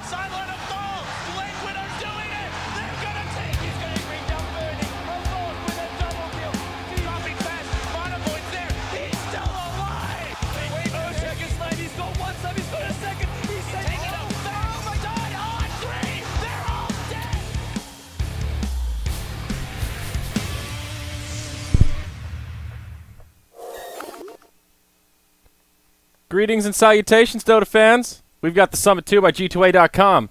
Sideline of goal. Blake Widow's doing it. They're gonna take. He's gonna bring down Birdie. Alone with a double kill. Dropping fast. Monaco's there. He's still alive. Wait, seconds left. He's got one step. He's got a second. He's taking it out. Oh my God! On three. They're all dead. Greetings and salutations, Dota fans. We've got the Summit 2 by G2A.com,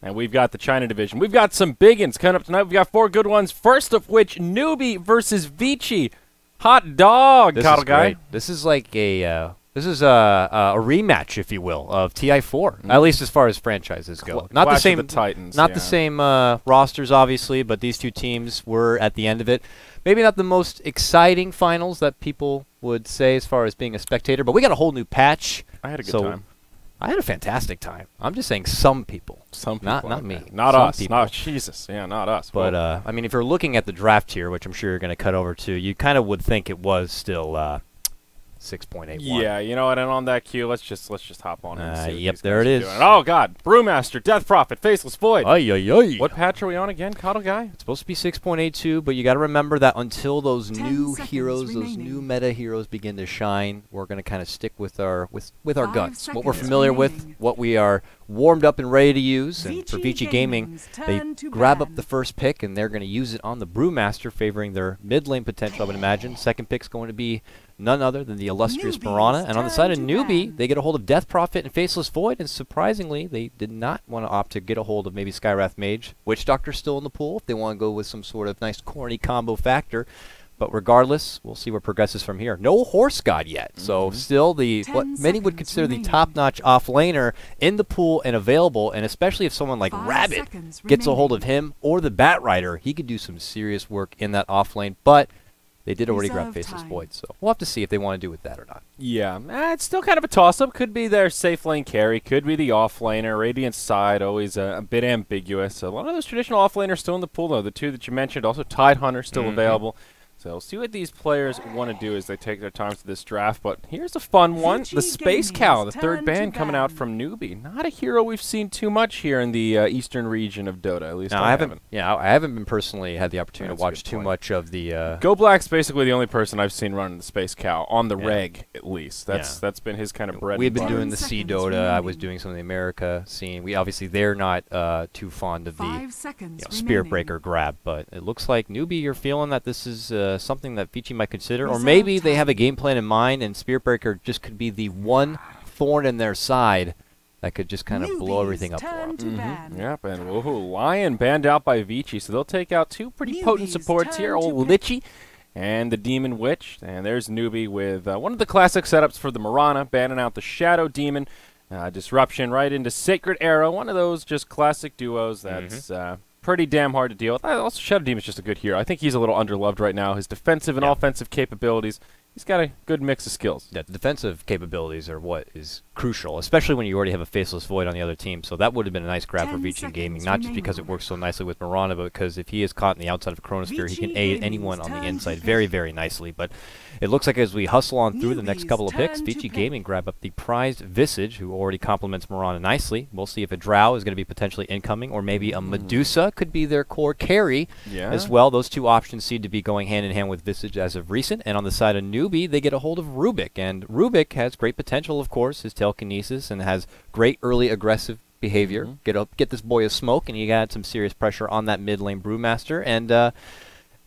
and we've got the China Division. We've got some big ones coming up tonight. We've got 4 good ones. First of which, Newbie versus Vici. Hot dog, This Cuddle is Guy. great. This is like a rematch, if you will, of TI4. At least as far as franchises go. Not the Clash of same the Titans. Not yeah. the same rosters, obviously, but these two teams were at the end of it. Maybe not the most exciting finals that people would say as far as being a spectator, but we got a whole new patch. I had a good so time. I had a fantastic time. I'm just saying some people. Some people. Not me. okay. Not Some us. people. Not Jesus. Yeah, not us. But Well, I mean, if you're looking at the draft here, which I'm sure you're going to cut over to, you kind of would think it was still 6.81. yeah, you know what? And on that cue, let's just hop on. And see what Yep, these there guys it are is. doing. Oh God, Brewmaster, Death Prophet, Faceless Void. Ay, ay, ay. What patch are we on again, Cuddle Guy? It's supposed to be 6.82, but you got to remember that until those 10 new seconds heroes, those remaining. new meta heroes begin to shine, we're going to kind of stick with our with our 5 guts, what we're seconds familiar with, remaining. what we are warmed up and ready to use. And for Vici Vici Gaming, Gaming's they turn to grab up ban. the first pick and they're going to use it on the Brewmaster, favoring their mid lane potential, I would imagine. Second pick's going to be none other than the illustrious Newbie's Mirana. And on the side of turn to Newbie, ban. they get a hold of Death Prophet and Faceless Void, and surprisingly, they did not want to opt to get a hold of maybe Skywrath Mage. Witch Doctor's still in the pool if they want to go with some sort of nice corny combo factor. But regardless, we'll see where it progresses from here. No Horse God yet, so still the 10 what many would seconds consider the remaining. top-notch off-laner in the pool and available, and especially if someone like 5 Rabbit seconds gets a hold of remaining. him or the Bat Rider, he could do some serious work in that off-lane, but they did already grab Reserve Faceless time. Void, so we'll have to see if they want to do with that or not. Yeah, it's still kind of a toss-up. Could be their safe lane carry, could be the off-laner. Radiant side, always a bit ambiguous. A lot of those traditional off-laners still in the pool, though. The two that you mentioned, also Tidehunter still available. So we'll see what these players want to do as they take their time to this draft. But here's a fun one. Vici The Space Gaming's Cow, the turn third to band coming out ban. from Newbie. Not a hero we've seen too much here in the eastern region of Dota, at least Now, I I haven't. haven't been personally had the opportunity That's to a watch good too point. much of the Go Black's basically the only person I've seen running the Space Cow on the Yeah. reg, at least. That's been his kind of bread. We've and been butter. doing the C 10 Dota. seconds I was remaining. doing some of the America scene. We obviously they're not too fond of the 5 seconds Spirit remaining. Breaker grab, but it looks like Newbie, you're feeling that this is something that Vici might consider, or Reserve maybe they time. have a game plan in mind, and Spirit Breaker just could be the one thorn in their side that could just kind of blow Newbie's everything up for turn 'em. to ban. Yep, and woohoo, Lion banned out by Vici, so they'll take out 2 pretty potent Newbie's supports here, turn to old ban. Lichy and the Demon Witch. And there's Newbie with one of the classic setups for the Mirana, banning out the Shadow Demon, Disruption right into Sacred Arrow, one of those just classic duos that's pretty damn hard to deal with. Also, Shadow Demon's just a good hero. I think he's a little underloved right now. His defensive and Yeah. offensive capabilities, he's got a good mix of skills. Yeah, the defensive capabilities are what is crucial, especially when you already have a Faceless Void on the other team. So that would have been a nice grab for 10 Vici Gaming, seconds not just because it remaining. works so nicely with Mirana, but because if he is caught in the outside of a Chronosphere, he can Vici aid Gaming's anyone on the turn inside to very, very nicely. But it looks like as we hustle on through the next Newbie's couple of picks, turn to Vici pick. Gaming grab up the prized Visage, who already complements Mirana nicely. We'll see if a Drow is going to be potentially incoming, or maybe a Medusa could be their core carry Yeah. as well. Those two options seem to be going hand in hand with Visage as of recent. And on the side of Newbie, they get a hold of Rubik. And Rubik has great potential, of course, his telekinesis, and has great early aggressive behavior. Get this boy a smoke, and you got some serious pressure on that mid lane Brewmaster. And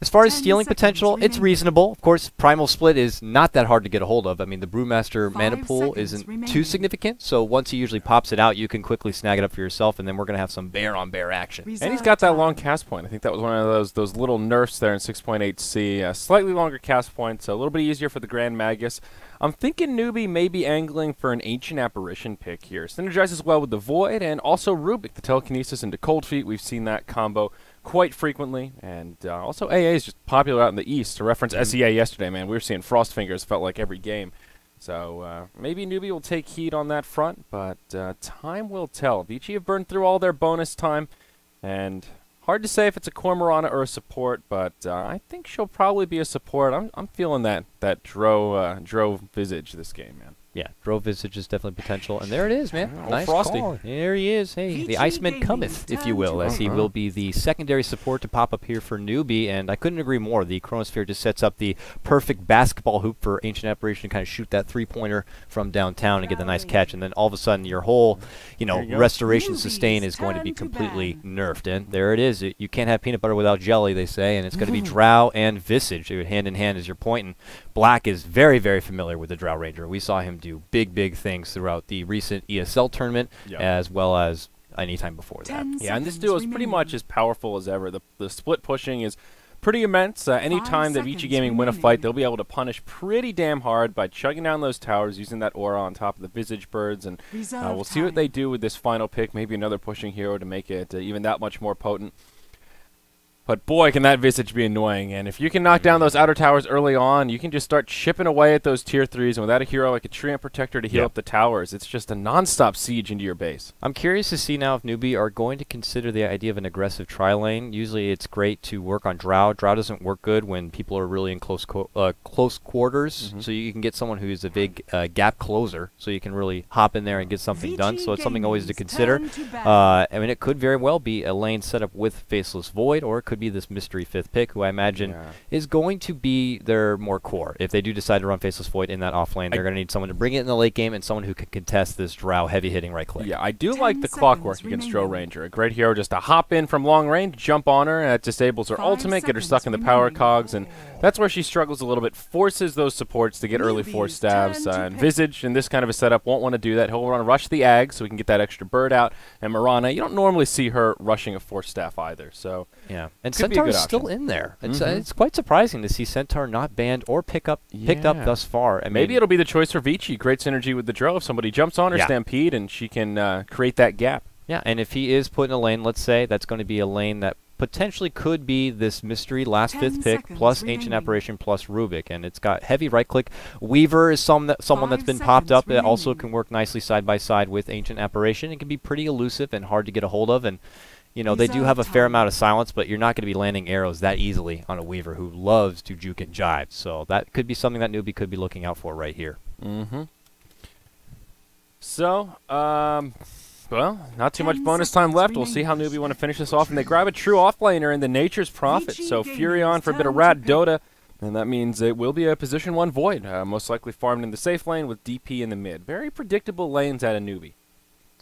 as far as 10 stealing seconds potential, it's remaining. reasonable. Of course, Primal Split is not that hard to get a hold of. I mean, the Brewmaster mana 5 pool seconds isn't too remaining. significant, so once he usually pops it out, you can quickly snag it up for yourself, and then we're going to have some bear-on-bear action. And he's got that long cast point. I think that was one of those little nerfs there in 6.8c. Slightly longer cast point, so a little bit easier for the Grand Magus. I'm thinking Newbie may be angling for an Ancient Apparition pick here. Synergizes well with the Void and also Rubik, the Telekinesis into Cold Feet. We've seen that combo quite frequently. And also AA is just popular out in the East. To reference SEA yesterday, man, we were seeing Frost Fingers felt like every game. So maybe Newbie will take heed on that front, but time will tell. Vici have burned through all their bonus time, and Hard to say if it's a core Mirana or a support, but I think she'll probably be a support. I'm feeling that Dro Visage this game, man. Yeah, Dro Visage is definitely potential, and there it is, man. Yeah, old Nice Frosty. call. There he is. Hey, the VG Iceman Gaming cometh, if you turn will, to as he Uh-huh. will be the secondary support to pop up here for Newbie, and I couldn't agree more. The Chronosphere just sets up the perfect basketball hoop for Ancient Apparition to kind of shoot that three-pointer from downtown and get the nice catch, and then all of a sudden your whole, There you go. restoration Newbie's sustain is going to be turn to completely ban. nerfed, and there it is. You can't have peanut butter without jelly, they say, and it's going to be Drow and Visage hand in hand as you're pointing. Black is very, very familiar with the Drow Ranger. We saw him do big, big things throughout the recent ESL tournament, Yeah. as well as any time before that. 10 Yeah, and this seconds duo is pretty remaining. much as powerful as ever. The split pushing is pretty immense. Any 5 time that VG seconds Gaming win a remaining. fight, they'll be able to punish pretty damn hard by chugging down those towers, using that aura on top of the Visage birds, and Reserve we'll see what time. they do with this final pick. Maybe another pushing hero to make it even that much more potent. But boy, can that Visage be annoying. And if you can knock down those outer towers early on, you can just start chipping away at those tier 3s. And without a hero like a Treant Protector to heal Yeah. up the towers, it's just a non-stop siege into your base. I'm curious to see now if Newbie are going to consider the idea of an aggressive tri-lane. Usually it's great to work on Drow. Drow doesn't work good when people are really in close quarters, so you can get someone who's a big gap closer, so you can really hop in there and get something done. So it's something always to Gaming's consider. turn to ban. I mean, it could very well be a lane set up with Faceless Void, or it could be this mystery 5th pick, who I imagine Yeah. is going to be their more core. If they do decide to run Faceless Void in that off lane, they're going to need someone to bring it in the late game and someone who can contest this Drow heavy-hitting right-click. Yeah, I do 10 like the seconds clockwork against Dro remaining. Ranger. A great hero just to hop in from long range, jump on her, and that disables her 5 ultimate, get her stuck in the seconds power remaining. cogs, and that's where she struggles a little bit. Forces those supports to get early Newbies force stabs. turn to And pick. Visage in this kind of a setup won't want to do that. He'll want to rush the Ag so we can get that extra bird out. And Mirana, you don't normally see her rushing a force staff either. So Yeah, and Could be a Centaur good is still option. in there. Mhm. It's quite surprising to see Centaur not banned or picked up Yeah. thus far. I maybe mean, it'll be the choice for Vici. Great synergy with the Dro. If somebody jumps on her, Yeah. Stampede, and she can create that gap. yeah, and if he is put in a lane, let's say that's going to be a lane that potentially could be this mystery last 10 5th pick seconds plus Ancient remaining. Apparition plus Rubik, and it's got heavy right click. Weaver is someone that's 5 been popped seconds up that also remaining. can work nicely side by side with Ancient Apparition. It can be pretty elusive and hard to get a hold of, and they do Reserve have a fair time. amount of silence, but you're not going to be landing arrows that easily on a Weaver who loves to juke and jive. So that could be something that Newbie could be looking out for right here. Mm-hmm. So, well, not too much 10 bonus time seconds left. We'll see how remaining. Newbie want to finish this off. And they grab a true offlaner in the Nature's Prophet. VG So Gaming's Furion for a bit of turn Rat to pick. Dota. And that means it will be a position 1 Void. Most likely farmed in the safe lane with DP in the mid. Very predictable lanes out of Newbie.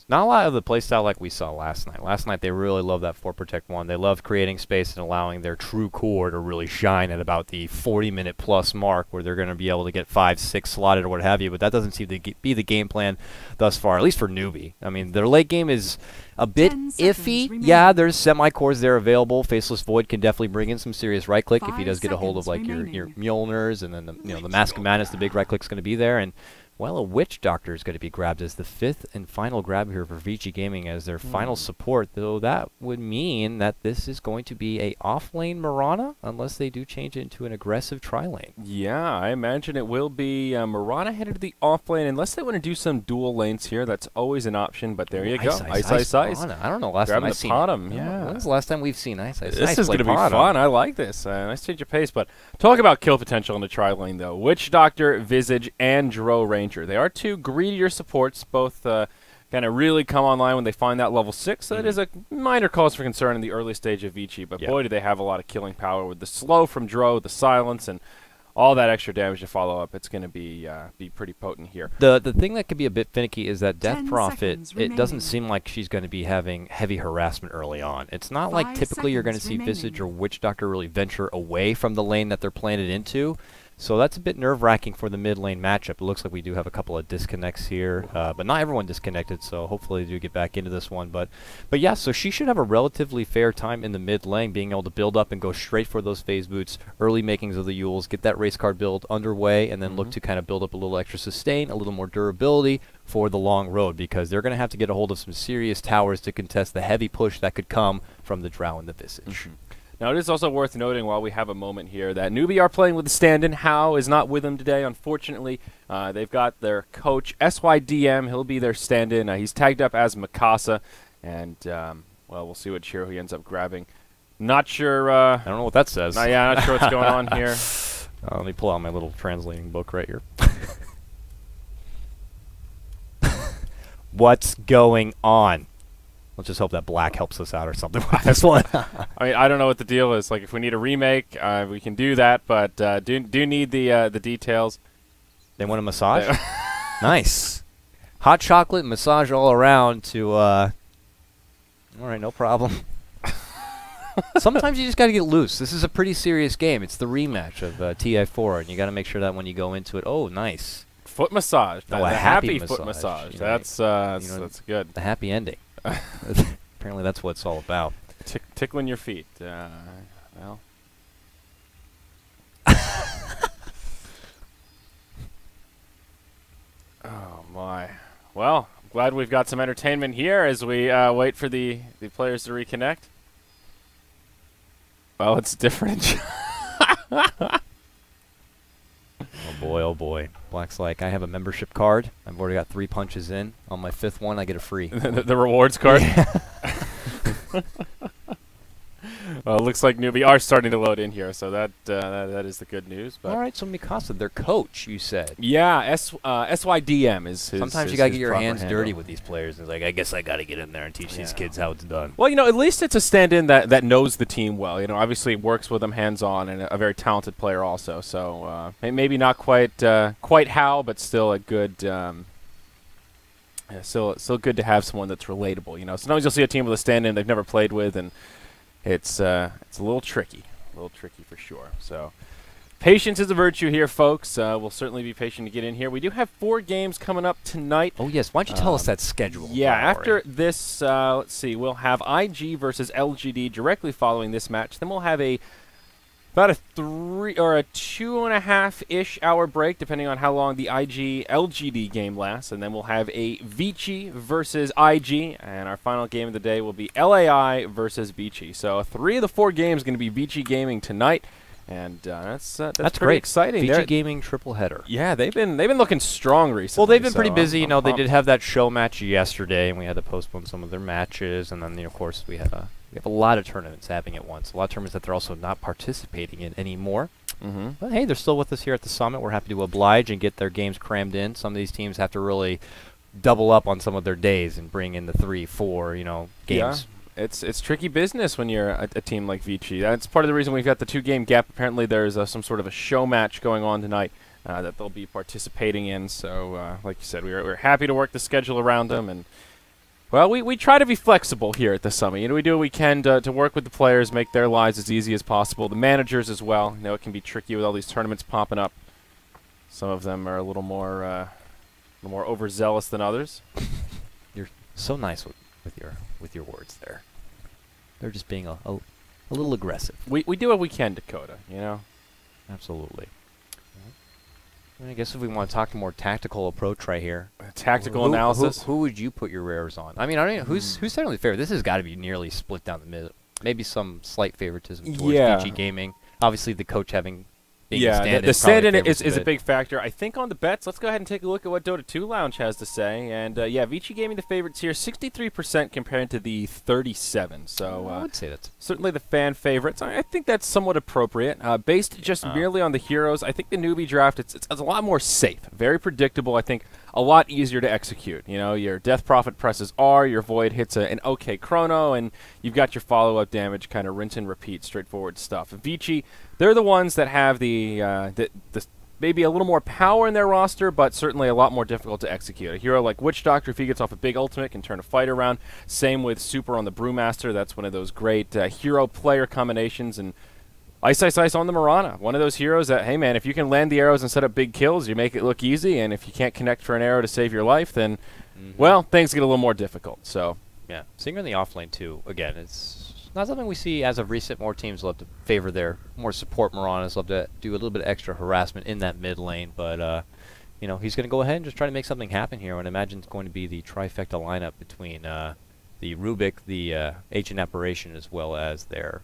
Not a lot of the playstyle like we saw last night. Last night they really loved that 4 Protect 1. They loved creating space and allowing their true core to really shine at about the 40-minute plus mark where they're going to be able to get 5, 6 slotted or what have you, but that doesn't seem to be the game plan thus far, at least for Newbie. I mean, their late game is a bit 10 seconds iffy. remaining. Yeah, there's semi-cores there available. Faceless Void can definitely bring in some serious right-click if he 5 does get a hold of seconds like your remaining. Mjolnirs, and then the Mask of Madness, the big right-click's going to be there, and well, a Witch Doctor is going to be grabbed as the 5th and final grab here for Vici Gaming as their final support, though that would mean that this is going to be a off-lane Mirana, unless they do change it into an aggressive tri-lane. Yeah, I imagine it will be Mirana headed to the off lane. Unless they want to do some dual lanes here, that's always an option. But there you go. Ice. Mirana. I don't know, last Grabbing time I've the seen Potom, I don't know, yeah. When's the last time we've seen Ice? This is going to be fun. I like this. Nice change of pace. But talk about kill potential in the tri-lane, though. Witch Doctor, Visage, and Dro Ranger. They are two greedier supports. Both kind of really come online when they find that level 6. So that is a minor cause for concern in the early stage of Vici. But Yeah. boy, do they have a lot of killing power with the slow from Dro, the silence, and all that extra damage to follow up. It's going to be pretty potent here. The thing that could be a bit finicky is that Death 10 Prophet, seconds it doesn't remaining. seem like she's going to be having heavy harassment early on. It's not like 5 typically you're going to see seconds Visage or remaining. Witch Doctor really venture away from the lane that they're planted into. So that's a bit nerve-wracking for the mid lane matchup. It looks like we do have a couple of disconnects here, but not everyone disconnected, so hopefully they do get back into this one. But yeah, so she should have a relatively fair time in the mid lane, being able to build up and go straight for those phase boots, early makings of the Yules, get that race card build underway, and then look to kind of build up a little extra sustain, a little more durability for the long road, because they're going to have to get a hold of some serious towers to contest the heavy push that could come from the Drow and the Visage. Now, it is also worth noting while we have a moment here that Newbie are playing with the stand-in. Hao is not with them today, unfortunately. They've got their coach, SYDM. He'll be their stand-in. He's tagged up as Mikasa, and, well, we'll see what hero he ends up grabbing Not sure. I don't know what that says. Yeah, not sure what's going on here. Let me pull out my little translating book right here. What's going on? Let's just hope that black helps us out or something with this one. I mean, I don't know what the deal is. Like, if we need a remake, we can do that, but do need the details. They want a massage? Nice. Hot chocolate massage all around to, all right, no problem. Sometimes you just got to get loose. This is a pretty serious game. It's the rematch of TI4, and you got to make sure that when you go into it, oh, nice. Foot massage. Oh, The a happy happy foot massage. massage. You know, That's good. The happy ending. Apparently that's what it's all about. Tickling your feet. Well. Oh, my. Well, I'm glad we've got some entertainment here as we wait for the players to reconnect. Well, it's different. Oh boy, oh boy. Black's like, I have a membership card. I've already got 3 punches in. On my 5th one, I get a free. the rewards card? Well, it looks like Newbie are starting to load in here, so that is the good news. But All right, so Mikasa, their coach, you said. yeah, SYDM is his. Sometimes you got to get your hands dirty with these players. It's like, I guess I got to get in there and teach these kids how it's done. Well, at least it's a stand-in that knows the team well. Obviously works with them hands-on, and a very talented player also. So maybe not quite how, but still a good. Still good to have someone that's relatable. Sometimes you'll see a team with a stand-in they've never played with, and it's a little tricky for sure. So patience is a virtue here, folks. We'll certainly be patient to get in here. We do have 4 games coming up tonight. Oh, yes. Why don't you tell us that schedule? Yeah, after this, let's see, we'll have IG versus LGD directly following this match. Then we'll have about a 3 or a 2.5-ish hour break, depending on how long the IG LGD game lasts. And then we'll have a Vici versus IG, and our final game of the day will be LAI versus Vici. So 3 of the 4 games going to be Vici Gaming tonight, and that's pretty great. exciting. Vici Gaming triple header. Yeah, they've been looking strong recently. Well, they've been so pretty busy. I'm They pumped. did have that show match yesterday, and we had to postpone some of their matches. And then, of course, we have a lot of tournaments happening at once. A lot of tournaments that they're also not participating in anymore. Mm-hmm. But hey, they're still with us here at the summit. We're happy to oblige and get their games crammed in. Some of these teams have to really double up on some of their days and bring in the 3, 4, games. Yeah. It's tricky business when you're a team like Vici. That's part of the reason we've got the 2-game gap. Apparently there's some sort of a show match going on tonight that they'll be participating in. So, like you said, we're happy to work the schedule around them. And, well, we try to be flexible here at the Summit. We do what we can to work with the players, make their lives as easy as possible. The managers as well. It can be tricky with all these tournaments popping up. Some of them are a little more overzealous than others. You're so nice with your words there. They're just being a little aggressive. We do what we can, Dakota, Absolutely. I guess if we want to talk a more tactical approach right here. Tactical analysis. Who would you put your rares on? I mean, I don't know. Who's certainly fair? This has got to be nearly split down the middle. Maybe some slight favoritism towards VG Gaming. Obviously, the coach having being the stand-in is a big factor. I think on the bets, let's go ahead and take a look at what Dota 2 Lounge has to say. And Vici Gaming the favorites here, 63% compared to the 37. So I would say that's certainly the fan favorites. I think that's somewhat appropriate. Based just merely on the heroes, I think the newbie draft it's a lot more safe, very predictable. I think a lot easier to execute. Your Death Prophet presses R, your Void hits an OK chrono, and you've got your follow-up damage, kind of rinse and repeat, straightforward stuff. Vici, they're the ones that have the maybe a little more power in their roster, but certainly a lot more difficult to execute. A hero like Witch Doctor, if he gets off a big ultimate, can turn a fight around. Same with Super on the Brewmaster. That's one of those great hero-player combinations. And Ice Ice Ice on the Mirana, one of those heroes that, hey man, if you can land the arrows and set up big kills, you make it look easy, and if you can't connect for an arrow to save your life, then, well, things get a little more difficult. So, yeah. Singer in the offlane, too, again, it's not something we see as of recent. More teams love to favor their more support Miranas, love to do a little bit of extra harassment in that mid lane, but, he's going to go ahead and just try to make something happen here, and imagine it's going to be the trifecta lineup between the Rubik, the Ancient Apparition, as well as their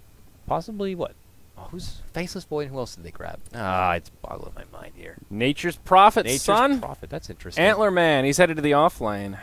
possibly, what? Oh, who's Faceless Void, and who else did they grab? It's boggling my mind here. Nature's Prophet, son. Prophet, that's interesting. Antler Man, he's headed to the offlane.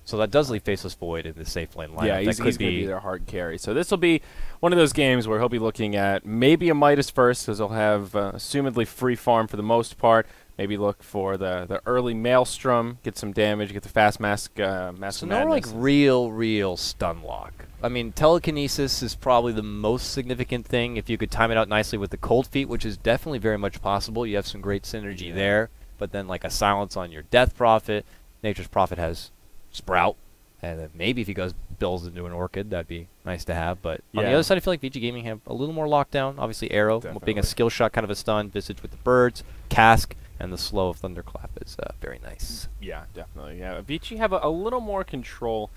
So that does leave Faceless Void in the safe lane lineup. Yeah, he's that going could to be their hard carry. So this will be one of those games where he'll be looking at maybe a Midas first, because he'll have assumedly free farm for the most part. Maybe look for the early Maelstrom, get some damage, get the fast Mask so Madness. no like real stun lock. I mean, telekinesis is probably the most significant thing. If you could time it out nicely with the Cold Feet, which is definitely very much possible, you have some great synergy there. But then like a silence on your Death Prophet, Nature's Prophet has Sprout, and then maybe if he goes builds into an Orchid, that'd be nice to have. But on the other side, I feel like VG Gaming have a little more lockdown. Obviously, Arrow being a skill shot, kind of a stun. Visage with the birds, Cask, and the slow of Thunderclap is very nice. Yeah, definitely. Yeah, Vici have a little more control,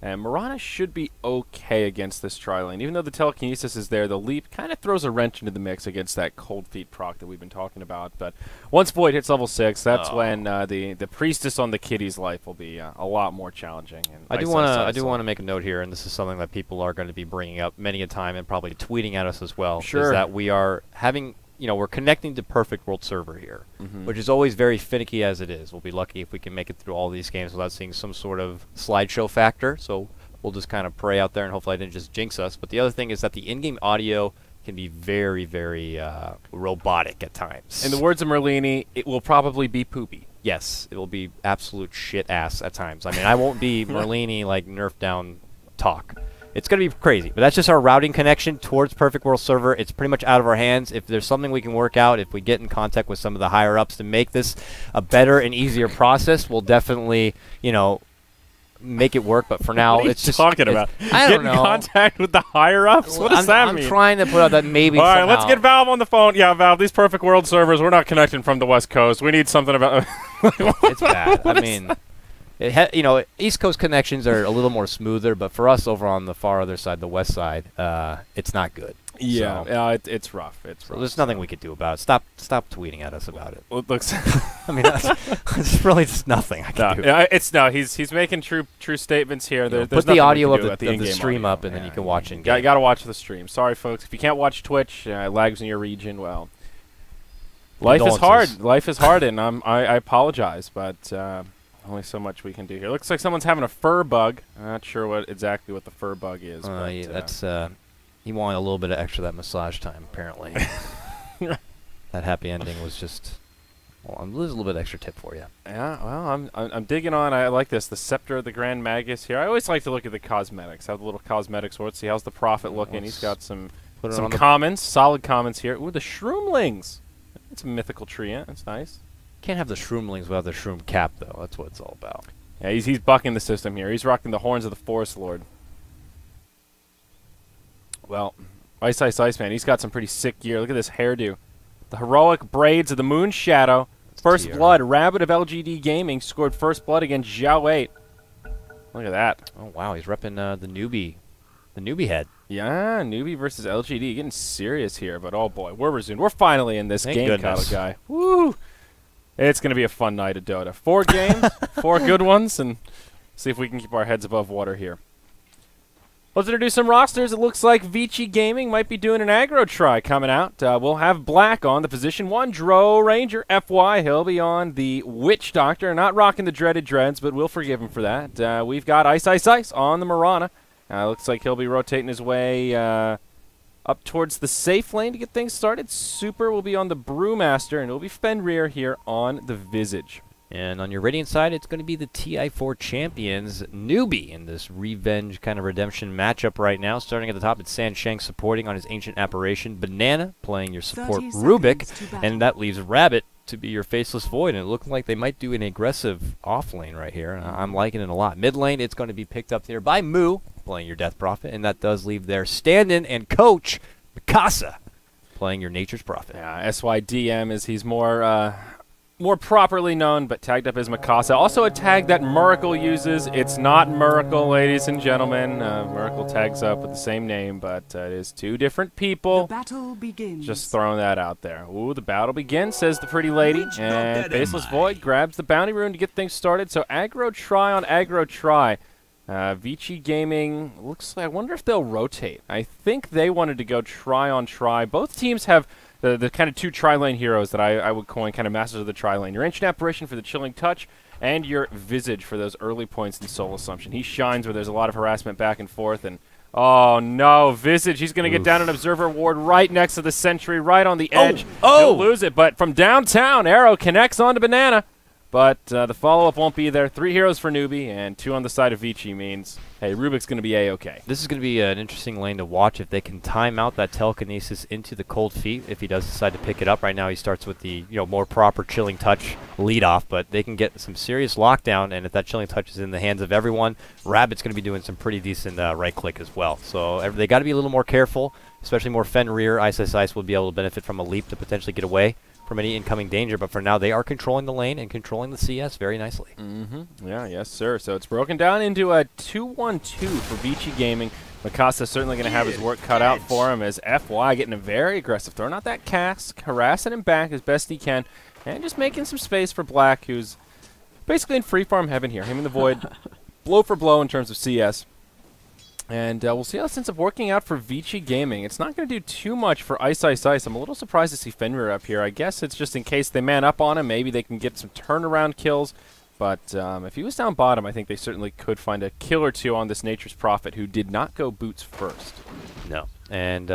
and Mirana should be okay against this tri-lane. Even though the telekinesis is there, the leap kind of throws a wrench into the mix against that Cold Feet proc that we've been talking about. But once Void hits level 6, that's when the Priestess on the Kitty's life will be a lot more challenging. And I do want to make a note here, and this is something that people are going to be bringing up many a time and probably tweeting at us as well. Sure. Is that we are having, we're connecting to Perfect World Server here, which is always very finicky as it is. We'll be lucky if we can make it through all these games without seeing some sort of slideshow factor. So we'll just kind of pray out there, and hopefully I didn't just jinx us. But the other thing is that the in-game audio can be very, very robotic at times. In the words of Merlini, it will probably be poopy. Yes, it will be absolute shit ass at times. I mean, I won't be Merlini like nerf down talk. It's going to be crazy, but that's just our routing connection towards Perfect World Server. It's pretty much out of our hands. If there's something we can work out, if we get in contact with some of the higher-ups to make this a better and easier process, we'll definitely, make it work. But for now, what are you it's just talking about. I don't Get in know. contact with the higher-ups? What does that mean? I'm trying to put out that maybe All right, somehow. let's get Valve on the phone. Yeah, Valve, these Perfect World servers, we're not connecting from the West Coast. We need something about... It's bad. I mean... East Coast connections are a little more smoother, but for us over on the far other side, the west side, it's not good. Yeah, So, it's rough. It's rough. there's nothing we could do about it. Stop tweeting at us about it. Well, it looks. I mean, there's really just nothing I can do. He's making true statements here. There's Put nothing the we audio can of do the, about of the in-game stream audio. up, and then Yeah, you can watch in You game. got to watch the stream. Sorry, folks. If you can't watch Twitch, lags in your region. Well, life is hard. Life is hard, and I apologize, but only so much we can do here. Looks like someone's having a fur bug. I'm not sure exactly what the fur bug is. But, Yeah, that's he wanted a little bit of extra that massage time. Apparently, that happy ending was just. Well, there's a little bit extra tip for you. Yeah, well, I'm digging on. I like this. The Scepter of the Grand Magus here. I always like to look at the cosmetics. Have the little cosmetic sword. See how's the Prophet looking. He's got some commons, solid commons here. Ooh, the Shroomlings. It's a mythical tree. Yeah, that's nice. Can't have the Shroomlings without the Shroom cap, though. That's what it's all about. Yeah, he's bucking the system here. He's rocking the horns of the Forest Lord. Well, Ice Man, he's got some pretty sick gear. Look at this hairdo. The heroic braids of the Moon Shadow. First blood. Rabbit of LGD Gaming scored first blood against Zhao 8. Look at that. Oh, wow. He's repping the newbie head. Yeah, newbie versus LGD. Getting serious here, but oh boy, we're resumed. We're finally in this game, Kyle guy. Woo! It's going to be a fun night of Dota. 4 games, 4 good ones, and see if we can keep our heads above water here. Let's introduce some rosters. It looks like Vici Gaming might be doing an aggro try coming out. We'll have Black on the position 1. Dro Ranger, FY. He'll be on the Witch Doctor. Not rocking the dreaded dreads, but we'll forgive him for that. We've got Ice on the Mirana. Looks like he'll be rotating his way up towards the safe lane to get things started. Super will be on the Brewmaster, and it'll be Fenrir here on the Visage. And on your Radiant side, it's going to be the TI4 champions, Newbie, in this revenge kind of redemption matchup right now. Starting at the top, it's Sansheng supporting on his Ancient Apparition. Banana playing your support Rubik, and that leaves Rabbit to be your Faceless Void. And it looks like they might do an aggressive off lane right here. I'm liking it a lot. Mid lane, it's going to be picked up here by Moo, playing your Death Prophet, and that does leave their stand-in and coach, Mikasa, playing your Nature's Prophet. Yeah, SYDM is he's more properly known, but tagged up as Mikasa. Also a tag that Miracle uses. It's not Miracle, ladies and gentlemen. Miracle tags up with the same name, but it is 2 different people. The battle begins. Just throwing that out there. Ooh, the battle begins, says the pretty lady. And Faceless Void grabs the bounty rune to get things started. So aggro try on aggro try. Vici Gaming, looks like, I wonder if they'll rotate. I think they wanted to go try on try. Both teams have the kind of two tri-lane heroes that I would coin kind of masters of the tri-lane. Your Ancient Apparition for the Chilling Touch, and your Visage for those early points in Soul Assumption. He shines where there's a lot of harassment back and forth, and oh no, Visage, he's going to get down an Observer Ward right next to the Sentry, right on the edge. He'll lose it, but from downtown, Arrow connects onto Banana. But the follow-up won't be there. 3 heroes for Newbie, and 2 on the side of Vici means, hey, Rubik's going to be A-okay. This is going to be an interesting lane to watch if they can time out that telekinesis into the cold feet. If he does decide to pick it up, right now he starts with the more proper Chilling Touch lead off, but they can get some serious lockdown, and if that Chilling Touch is in the hands of everyone, Rabbit's going to be doing some pretty decent right click as well. So they got to be a little more careful, especially more Fenrir. Ice will be able to benefit from a leap to potentially get away from any incoming danger, but for now they are controlling the lane and controlling the CS very nicely. Yeah, yes, sir. So it's broken down into a 2-1-2 for Vici Gaming. Mikasa certainly going to have his work cut out for him as FY getting a very aggressive, throwing out that cask, harassing him back as best he can, and just making some space for Black, who's basically in free farm heaven here. Him and the Void, blow for blow in terms of CS. And we'll see how this ends up working out for Vici Gaming. It's not going to do too much for Ice. I'm a little surprised to see Fenrir up here. I guess it's just in case they man up on him. Maybe they can get some turnaround kills. But if he was down bottom, I think they certainly could find a kill or two on this Nature's Prophet, who did not go boots first. No. And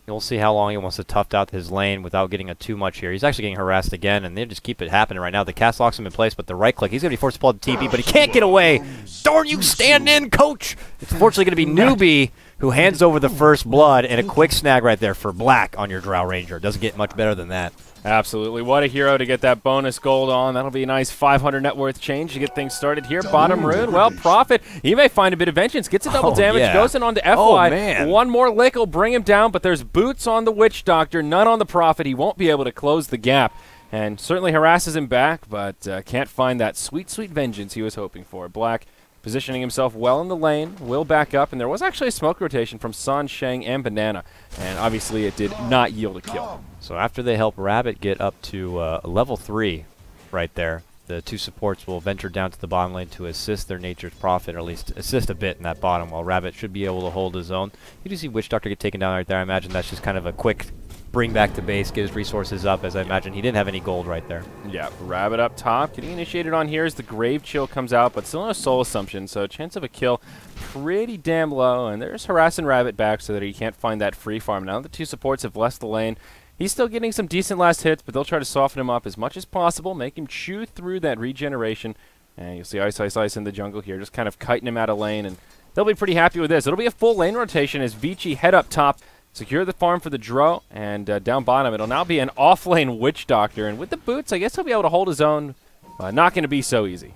you'll see how long he wants to tough out his lane without getting too much here. He's actually getting harassed again, and they just keep it happening right now. The cast locks him in place, but the right click, he's going to be forced to pull out the TP, but he can't get away. Darn you, stand in, coach! It's unfortunately going to be Newbie who hands over the first blood, and a quick snag right there for Black on your Drow Ranger. Doesn't get much better than that. Absolutely. What a hero to get that bonus gold on. That'll be a nice 500 net worth change to get things started here. Bottom rune. Well, Prophet, he may find a bit of vengeance. Gets a double damage. Goes in onto FY. Oh, man. One more lick will bring him down, but there's boots on the Witch Doctor, none on the Prophet. He won't be able to close the gap. And certainly harasses him back, but can't find that sweet, sweet vengeance he was hoping for. Black positioning himself well in the lane, will back up, and there was actually a smoke rotation from San, Shang, and Banana, and obviously it did not yield a kill. So after they help Rabbit get up to level 3 right there, the 2 supports will venture down to the bottom lane to assist their Nature's Prophet, or at least assist a bit in that bottom, while Rabbit should be able to hold his own. You do see Witch Doctor get taken down right there. I imagine that's just kind of a quick bring back to base, get his resources up, as I imagine he didn't have any gold right there. Yeah, Rabbit up top, getting initiated on here as the Grave Chill comes out, but still no Soul Assumption, so chance of a kill pretty damn low, and there's harassing Rabbit back so that he can't find that free farm. Now the 2 supports have left the lane. He's still getting some decent last hits, but they'll try to soften him up as much as possible, make him chew through that regeneration, and you'll see Ice in the jungle here, just kind of kiting him out of lane, and they'll be pretty happy with this. It'll be a full lane rotation as Vici head up top, secure the farm for the Dro, and down bottom it'll now be an off-lane Witch Doctor, and with the boots I guess he'll be able to hold his own. Not going to be so easy.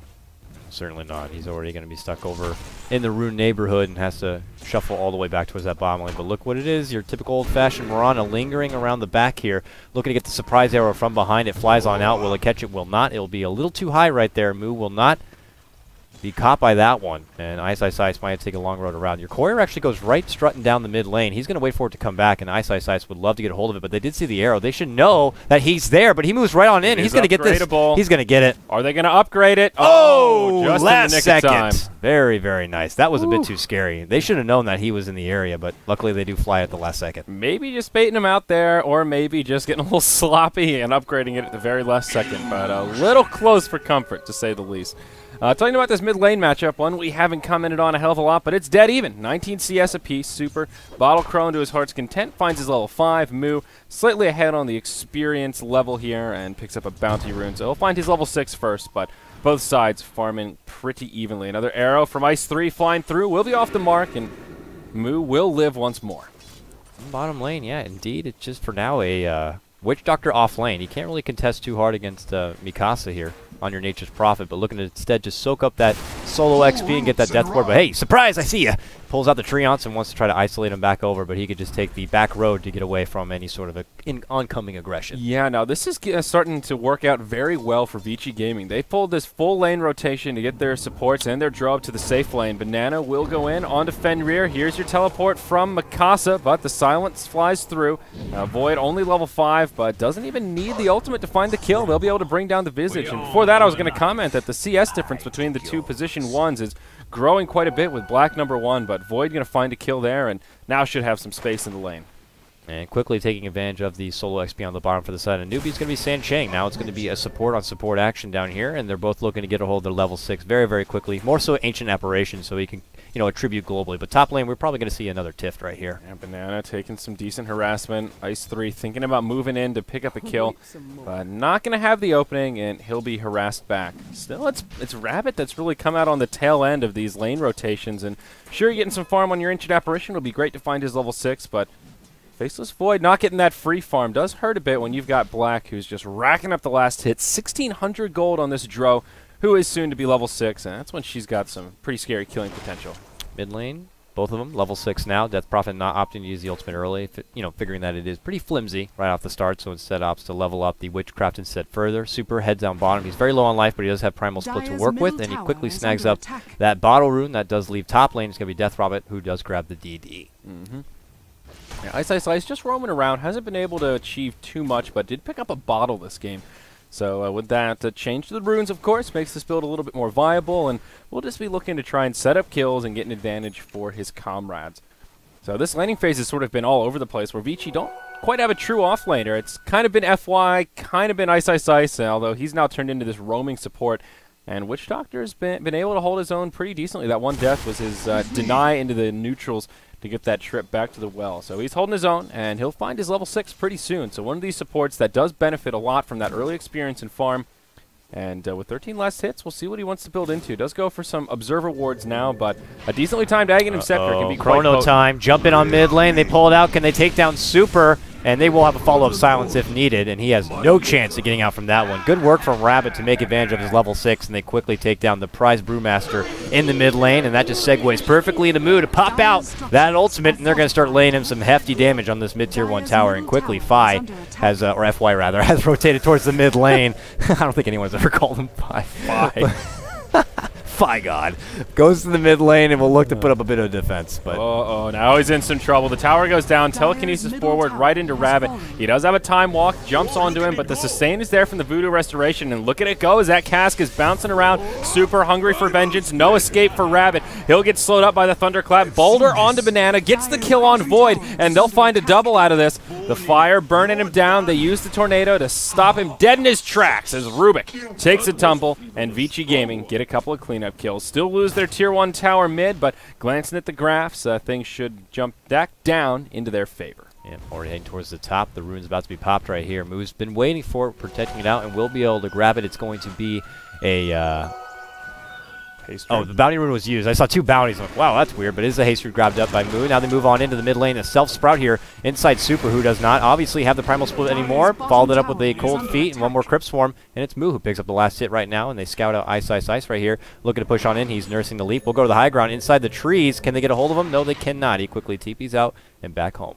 Certainly not. He's already going to be stuck over in the Rune neighborhood and has to shuffle all the way back towards that bottom lane. But look what it is, your typical old-fashioned Mirana lingering around the back here, looking to get the surprise arrow from behind. It flies on out. Will it catch it? Will not. It'll be a little too high right there. Moo will not be caught by that one, and Ice might take a long road around. Your courier actually goes right strutting down the mid lane. He's going to wait for it to come back, and Ice would love to get a hold of it, but they did see the arrow. They should know that he's there, but he moves right on in. He's going to get this. He's going to get it. Are they going to upgrade it? Oh, just last in the nick second. of time. Very, very nice. That was a bit too scary. They should have known that he was in the area, but luckily they do fly at the last second. Maybe just baiting him out there, or maybe just getting a little sloppy and upgrading it at the very last second, but a little close for comfort, to say the least. Talking about this mid lane matchup, one we haven't commented on a hell of a lot, but it's dead even. 19 CS apiece, super. Bottle Crone to his heart's content, finds his level 5. Moo slightly ahead on the experience level here and picks up a bounty rune, so he'll find his level 6 first, but both sides farming pretty evenly. Another arrow from Ice 3 flying through, will be off the mark, and Moo will live once more. Bottom lane, yeah, indeed. It's just for now a Witch Doctor off lane. He can't really contest too hard against Mikasa here on your Nature's Prophet, but looking to instead just soak up that solo XP and get that death ward. But hey, surprise, I see ya! Pulls out the Treants and wants to try to isolate him back over, but he could just take the back road to get away from any sort of oncoming aggression. Yeah, now this is starting to work out very well for Vici Gaming. They pulled this full lane rotation to get their supports and their draw up to the safe lane. Banana will go in onto Fenrir. Here's your teleport from Mikasa, but the silence flies through. Void only level 5, but doesn't even need the ultimate to find the kill. They'll be able to bring down the Visage. And before that, I was going to comment that the CS difference between the 2 position 1s is growing quite a bit with Black #1, but Void going to find a kill there and now should have some space in the lane. And quickly taking advantage of the solo XP on the bottom for the side of Newbie is going to be San Chang. Now it's going to be a support on support action down here, and they're both looking to get a hold of their level 6 very, very quickly. More so Ancient Apparition, so he can, attribute globally. But top lane, we're probably going to see another Tift right here. And Banana taking some decent harassment. Ice 3 thinking about moving in to pick up a kill, but not going to have the opening, and he'll be harassed back. Still, it's Rabbit that's really come out on the tail end of these lane rotations, and sure, you're getting some farm on your Ancient Apparition. It'll be great to find his level 6, but Faceless Void not getting that free farm does hurt a bit when you've got Black, who's just racking up the last hit. 1,600 gold on this Dro, who is soon to be level 6, and that's when she's got some pretty scary killing potential. Mid lane, both of them, level 6 now. Death Prophet not opting to use the ultimate early, figuring that it is pretty flimsy right off the start, so instead opts to level up the Witchcraft instead further. Super heads down bottom. He's very low on life, but he does have Primal Split to work with, and he quickly snags up that Bottle Rune. That does leave top lane. It's going to be Death Prophet, who does grab the DD. Yeah, Ice just roaming around, hasn't been able to achieve too much, but did pick up a bottle this game. So with that change to the runes, of course, makes this build a little bit more viable, and we'll just be looking to try and set up kills and get an advantage for his comrades. So this laning phase has sort of been all over the place, where Vici don't quite have a true offlaner. It's kind of been FY, kind of been Ice, although he's now turned into this roaming support. And Witch Doctor has been able to hold his own pretty decently. That one death was his deny into the neutrals to get that trip back to the well. So he's holding his own, and he'll find his level 6 pretty soon. So one of these supports that does benefit a lot from that early experience in farm. And with 13 last hits, we'll see what he wants to build into. Does go for some Observer wards now, but a decently timed Aghanim Scepter can be quite Chrono potent. time, jump in on mid lane, they pull it out. Can they take down Super? And they will have a follow-up silence if needed, and he has no chance of getting out from that one. Good work from Rabbit to make advantage of his level 6, and they quickly take down the prize Brewmaster in the mid lane, and that just segues perfectly into Moo to pop out that ultimate, and they're going to start laying him some hefty damage on this mid-tier 1 tower, and quickly Fi has, or FY rather, has rotated towards the mid lane. I don't think anyone's ever called him Fi. Fi God goes to the mid lane and will look to put up a bit of defense. But now he's in some trouble. The tower goes down, telekinesis forward right into Rabbit. He does have a time walk, jumps onto him, but the sustain is there from the Voodoo Restoration, and look at it go as that cask is bouncing around. Super hungry for vengeance, no escape for Rabbit. He'll get slowed up by the Thunderclap. Boulder onto Banana, gets the kill on Void, and they'll find a double out of this. The fire burning him down. They use the tornado to stop him dead in his tracks as Rubik takes a tumble, and Vici Gaming get a couple of cleanup kills. Still lose their tier 1 tower mid, but glancing at the graphs, things should jump back down into their favor. Yeah, already heading towards the top. The rune's about to be popped right here. Moo's been waiting for it, protecting it out, and will be able to grab it. It's going to be a... the bounty rune was used. I saw 2 bounties. I'm like, wow, that's weird, but it is a haste root grabbed up by Moo. Now they move on into the mid lane. A self-sprout here inside Super, who does not obviously have the Primal Split anymore. Followed it up with a Cold Feet and one more Crypt Swarm, and it's Moo who picks up the last hit right now, and they scout out Ice right here, looking to push on in. He's nursing the leap. We'll go to the high ground inside the trees. Can they get a hold of him? No, they cannot. He quickly TPs out and back home.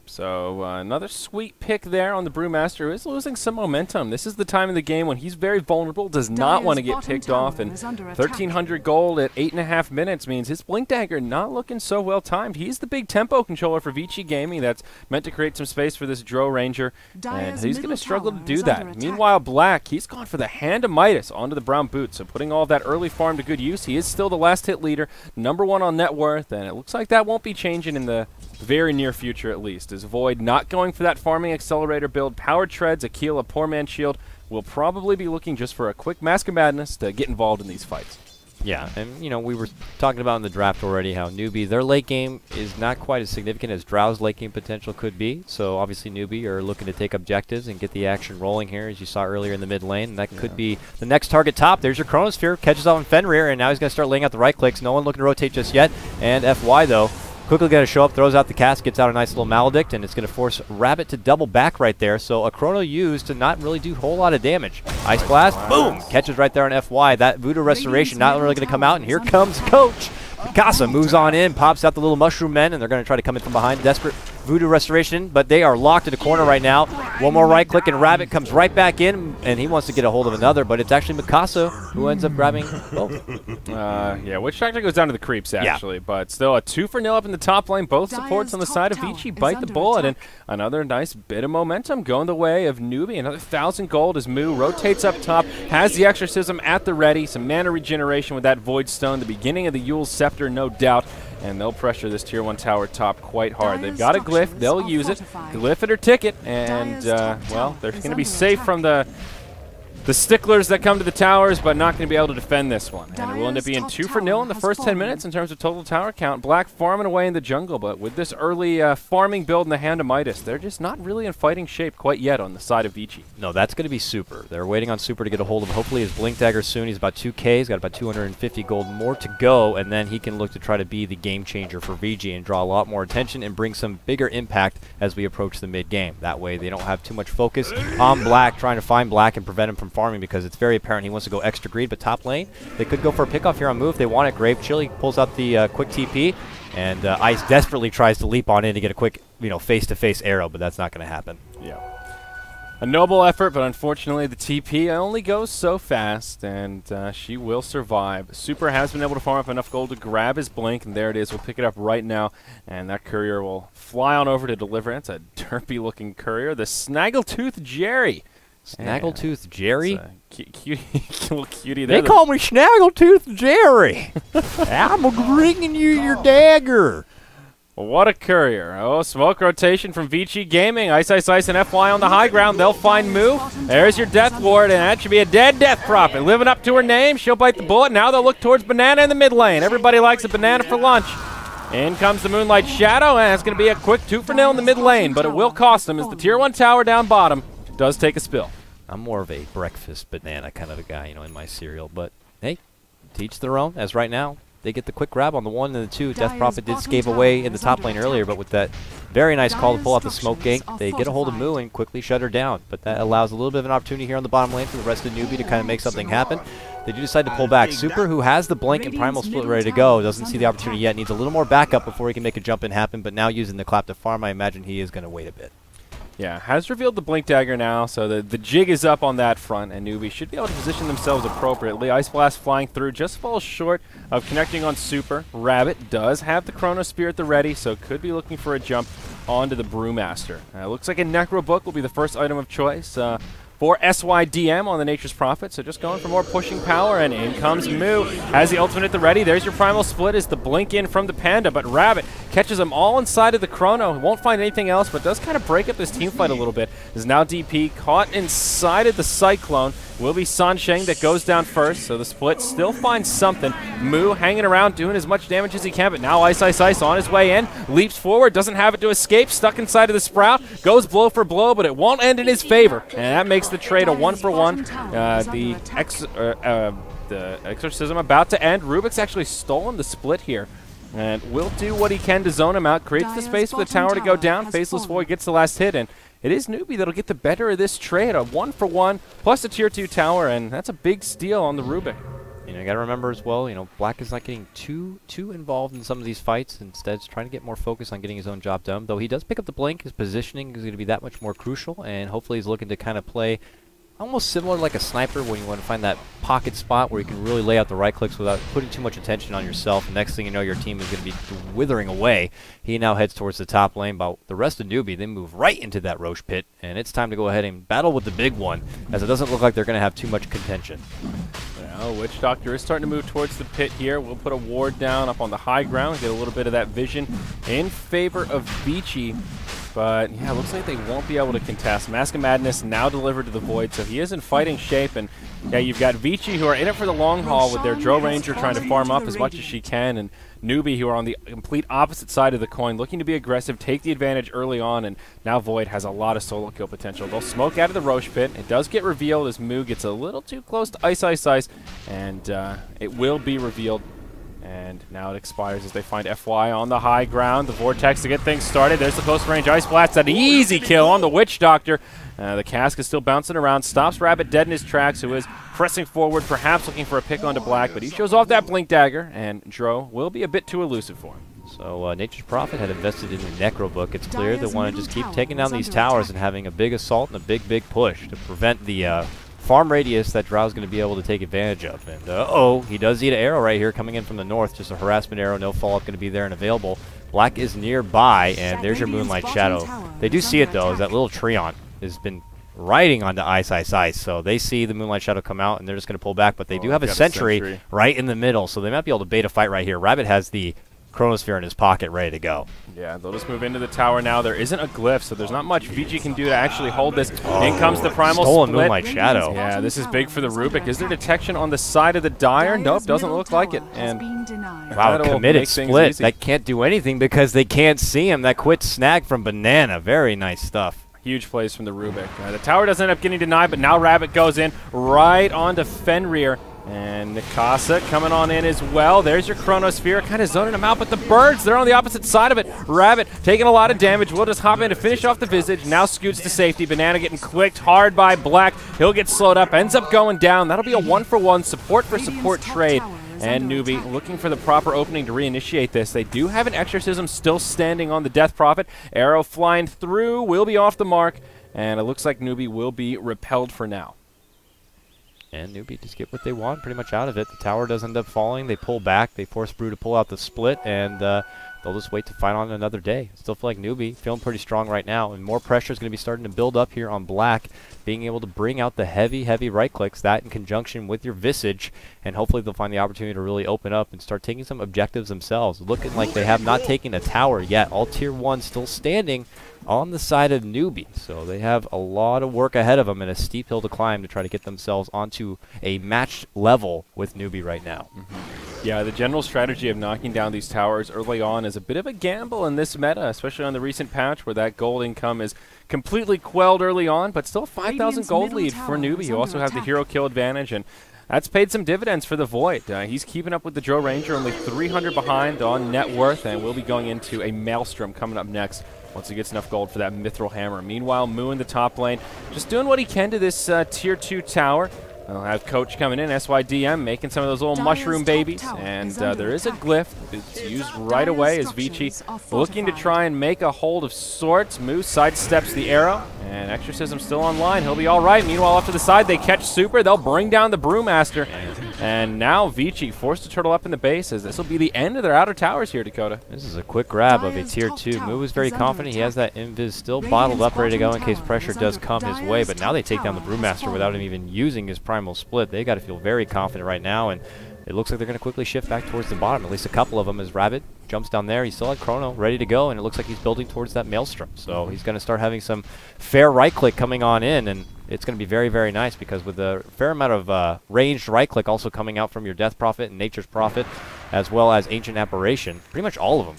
So another sweet pick there on the Brewmaster, who is losing some momentum. This is the time of the game when he's very vulnerable, does not want to get picked off, and 1,300 gold at 8.5 minutes means his Blink Dagger not looking so well timed. He's the big tempo controller for Vici Gaming that's meant to create some space for this Dro Ranger, and he's going to struggle to do that. Meanwhile, Black, he's gone for the Hand of Midas onto the Brown Boot, so putting all of that early farm to good use. He is still the last hit leader, #1 on net worth, and it looks like that won't be changing in the very near future at least. As Void not going for that farming accelerator build, Powered Treads, Akil, a Poor Man's Shield, will probably be looking just for a quick Mask of Madness to get involved in these fights. Yeah, and we were talking about in the draft already how Newbie, their late game is not quite as significant as Drow's late game potential could be. So obviously Newbie are looking to take objectives and get the action rolling here, as you saw earlier in the mid lane. And that could be the next target top. There's your Chronosphere, catches off on Fenrir, and now he's going to start laying out the right clicks. No one looking to rotate just yet. And FY though, quickly going to show up, throws out the cast, gets out a nice little Maledict, and it's going to force Rabbit to double back right there. So a Chrono used to not really do a whole lot of damage. Ice Blast, boom, catches right there on FY. That Voodoo Restoration not really going to come out, and here comes Coach. Mikasa moves on in, pops out the little Mushroom Men, and they're going to try to come in from behind. Desperate Voodoo Restoration, but they are locked in the corner right now. One more right click, and Rabbit comes right back in, and he wants to get a hold of another, but it's actually Mikasa who ends up grabbing both. Yeah, Witch Doctor goes down to the creeps, actually, but still a 2-for-0 up in the top lane. Both supports on the side of Vici bite the bullet, and another nice bit of momentum going the way of Newbie. Another 1,000 gold as Moo rotates up top, has the Exorcism at the ready, some mana regeneration with that Void Stone, the beginning of the Yule's Scepter, no doubt. and they'll pressure this Tier 1 tower top quite hard. They've got a glyph, they'll use it, glyph it or ticket, and, well, they're going to be safe from the sticklers that come to the towers, but not going to be able to defend this one. And it will end up being 2-0 in the first 10 minutes in terms of total tower count. Black farming away in the jungle, but with this early farming build in the hand of Midas, they're just not really in fighting shape quite yet on the side of Vici. No, that's going to be Super. They're waiting on Super to get a hold of hopefully his Blink Dagger soon. He's about 2K. He's got about 250 gold more to go, and then he can look to try to be the game changer for VG and draw a lot more attention and bring some bigger impact as we approach the mid-game. That way they don't have too much focus on Black, trying to find Black and prevent him from farming, because it's very apparent he wants to go extra greed. But top lane, they could go for a pickoff here on move. They want it. Grave Chili pulls out the quick TP, and Ice desperately tries to leap on in to get a quick, face-to-face arrow, but that's not going to happen. Yeah. A noble effort, but unfortunately the TP only goes so fast, and she will survive. Super has been able to farm up enough gold to grab his Blink, and there it is. We'll pick it up right now, and that courier will fly on over to deliver. It's a derpy-looking courier. The Snaggletooth Jerry. Snaggletooth Jerry? Little cutie there. They call me Snaggletooth Jerry. I'm bringing you your dagger. What a courier. Oh, smoke rotation from Vici Gaming. Ice, and FY on the high ground. They'll find Moo. There's your Death Ward, and that should be a dead Death Prophet. Living up to her name. She'll bite the bullet. Now they'll look towards Banana in the mid lane. Everybody likes a banana for lunch. In comes the Moonlight Shadow, and it's going to be a quick 2-0 in the mid lane, but it will cost them as the Tier 1 tower down bottom does take a spill. I'm more of a breakfast banana kind of a guy, in my cereal. But, hey, to each their own. As right now, they get the quick grab on the 1 and the 2. Death Prophet did scave away in the top lane earlier, but with that very nice call to pull out the smoke gank, they get a hold of Moo and quickly shut her down. But that allows a little bit of an opportunity here on the bottom lane for the rest of Newbie to kind of make something happen. They do decide to pull back. Super, who has the Blink and Primal Split ready to go, doesn't see the opportunity yet, needs a little more backup before he can make a jump in happen, but now using the clap to farm, I imagine he is going to wait a bit. Yeah, has revealed the Blink Dagger now, so the jig is up on that front, and Newbie should be able to position themselves appropriately. Ice Blast flying through just falls short of connecting on Super. Rabbit does have the Chrono Spear at the ready, so could be looking for a jump onto the Brewmaster. Looks like a Necro Book will be the first item of choice for SYDM on the Nature's Prophet, so just going for more pushing power, and in comes Moo. Has the ultimate at the ready. There's your Primal Split as the blink in from the Panda, but Rabbit catches them all inside of the Chrono. Won't find anything else, but does kind of break up this team fight a little bit. Is now DP caught inside of the Cyclone. Will be Sansheng that goes down first, so the Split still finds something. Moo hanging around, doing as much damage as he can, but now Ice on his way in. Leaps forward, doesn't have it to escape, stuck inside of the Sprout. Goes blow for blow, but it won't end in his favor, and that makes the trade a 1-for-1. The Exorcism about to end. Rubik's actually stolen the Split here, and will do what he can to zone him out. Creates the space for the tower to go down. Faceless Void gets the last hit, and it is Newbie that'll get the better of this trade. A 1-for-1 plus a Tier 2 tower, and that's a big steal on the Rubik. You got to remember as well, Black is not getting too involved in some of these fights. Instead, he's trying to get more focus on getting his own job done. Though he does pick up the Blink, his positioning is going to be that much more crucial, and hopefully he's looking to kind of play almost similar like a sniper when you want to find that pocket spot where you can really lay out the right clicks without putting too much attention on yourself. Next thing you know, your team is going to be withering away. He now heads towards the top lane, but the rest of Newbie, they move right into that Roche pit, and it's time to go ahead and battle with the big one, as it doesn't look like they're going to have too much contention. Well, Witch Doctor is starting to move towards the pit here. We'll put a ward down up on the high ground, get a little bit of that vision in favor of Vici. But, yeah, it looks like they won't be able to contest. Mask of Madness now delivered to the Void, so he is in fighting shape. And, yeah, you've got Vici, who are in it for the long haul with their Drow Ranger trying to farm up as much as she can, and Newbie, who are on the complete opposite side of the coin, looking to be aggressive, take the advantage early on, and now Void has a lot of solo kill potential. They'll smoke out of the Roche pit. It does get revealed as Moo gets a little too close to Ice, and it will be revealed. And now it expires as they find FY on the high ground. The Vortex to get things started. There's the close range Ice Blast. An easy kill on the Witch Doctor. The cask is still bouncing around. Stops Rabbit dead in his tracks, who is pressing forward, perhaps looking for a pick onto Black. But he shows off that Blink Dagger, and Dro will be a bit too elusive for him. So Nature's Prophet had invested in the Necro Book. It's clear they want to just keep taking down these towers and having a big assault and a big push to prevent the farm radius that Drow's going to be able to take advantage of. And he does eat an arrow right here coming in from the north. Just a harassment arrow, no follow-up going to be there and available. Black is nearby, and there's your Moonlight Shadow. They do see it, though, as that little Treant has been riding onto Ice. So they see the Moonlight Shadow come out, and they're just going to pull back. But they do have a sentry right in the middle, so they might be able to bait a fight right here. Rabbit has the Chronosphere in his pocket ready to go. Yeah, they'll just move into the tower now. There isn't a glyph, so there's not much VG can do to actually hold this. In comes the Primal Stolen Split. Moonlight Shadow. Yeah, this is big for the Rubik. Is there detection on the side of the Dire? Nope, doesn't look like it. And Wow, that'll committed make things split. easy. That can't do anything because they can't see him. That quit snag from Banana. Very nice stuff. Huge plays from the Rubik. The tower doesn't end up getting denied, but now Rabbit goes in right onto Fenrir. And Mikasa coming on in as well. There's your Chronosphere, kind of zoning him out, but the birds, they're on the opposite side of it. Rabbit taking a lot of damage. We'll just hop in to finish off the Visage. Now scoots to safety. Banana getting clicked hard by Black. He'll get slowed up, ends up going down. That'll be a 1-for-1 support for support trade. And Newbie looking for the proper opening to reinitiate this. They do have an Exorcism still standing on the Death Prophet. Arrow flying through, will be off the mark. And it looks like Newbie will be repelled for now. And Newbie just get what they want pretty much out of it. The tower does end up falling. They pull back. They force Brew to pull out the split, and they'll just wait to fight on another day. Still feel like Newbie feeling pretty strong right now, and more pressure is going to be starting to build up here on Black, being able to bring out the heavy right clicks, that in conjunction with your Visage, and hopefully they'll find the opportunity to really open up and start taking some objectives themselves. Looking like they have not taken a tower yet. All Tier 1 still standing on the side of Newbie. So they have a lot of work ahead of them and a steep hill to climb to try to get themselves onto a matched level with Newbie right now. Yeah, the general strategy of knocking down these towers early on is a bit of a gamble in this meta, especially on the recent patch where that gold income is completely quelled early on, but still 5,000 gold lead for Newbie. You also have the hero kill advantage, and that's paid some dividends for the Void. He's keeping up with the Drow Ranger, only 300 behind on net worth, and we'll be going into a Maelstrom coming up next once he gets enough gold for that Mithril Hammer. Meanwhile, Moo in the top lane, just doing what he can to this Tier 2 tower. I'll have Coach coming in, SYDM, making some of those little mushroom babies. And there is a glyph. It's used right away as Vici looking to try and make a hold of sorts. Moo sidesteps the arrow, and Exorcism still online. He'll be all right. Meanwhile, off to the side, they catch Super. They'll bring down the Brewmaster. And now Vici forced to turtle up in the base, as this will be the end of their outer towers here, Dakota. This is a quick grab of a Tier 2. Moo is very confident. He has that Invis still bottled up, ready to go in case pressure does come his way. But now they take down the Brewmaster without him even using his Primal Split. They got to feel very confident right now, and it looks like they're going to quickly shift back towards the bottom. At least a couple of them, as Rabbit jumps down there. He's still at Chrono, ready to go, and it looks like he's building towards that Maelstrom. So he's going to start having some fair right-click coming on in, and it's going to be very nice because with a fair amount of ranged right-click also coming out from your Death Prophet and Nature's Prophet, as well as Ancient Apparition, pretty much all of them,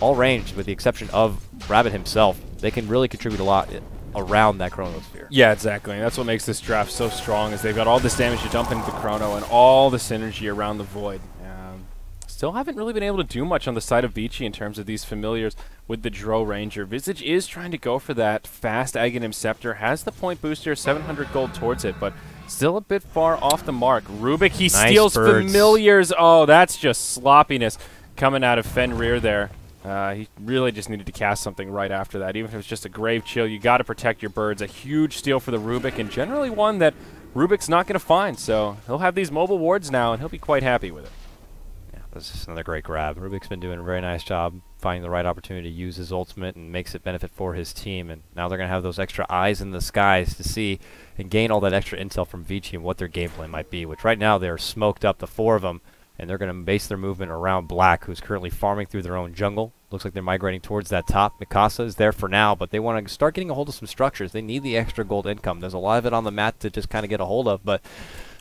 all ranged with the exception of Rabbit himself, they can really contribute a lot around that Chronosphere. Yeah, exactly. And that's what makes this draft so strong, is they've got all this damage to dump into the Chrono and all the synergy around the Void. Still haven't really been able to do much on the side of Vici in terms of these familiars with the Drow Ranger. Visage is trying to go for that fast Aghanim Scepter, has the point booster, 700 gold towards it, but still a bit far off the mark. Rubik, he steals familiars. Oh, that's just sloppiness coming out of Fenrir there. He really just needed to cast something right after that. Even if it's just a Grave Chill, you got to protect your birds. A huge steal for the Rubik, and generally one that Rubik's not going to find. So he'll have these mobile wards now, and he'll be quite happy with it. Yeah, this is another great grab. Rubik's been doing a very nice job finding the right opportunity to use his ultimate and makes it benefit for his team. And now they're going to have those extra eyes in the skies to see and gain all that extra intel from Vici and what their game plan might be, which right now they're smoked up, the four of them, and they're going to base their movement around Black, who's currently farming through their own jungle. Looks like they're migrating towards that top. Mikasa is there for now, but they want to start getting a hold of some structures. They need the extra gold income. There's a lot of it on the mat to just kind of get a hold of, but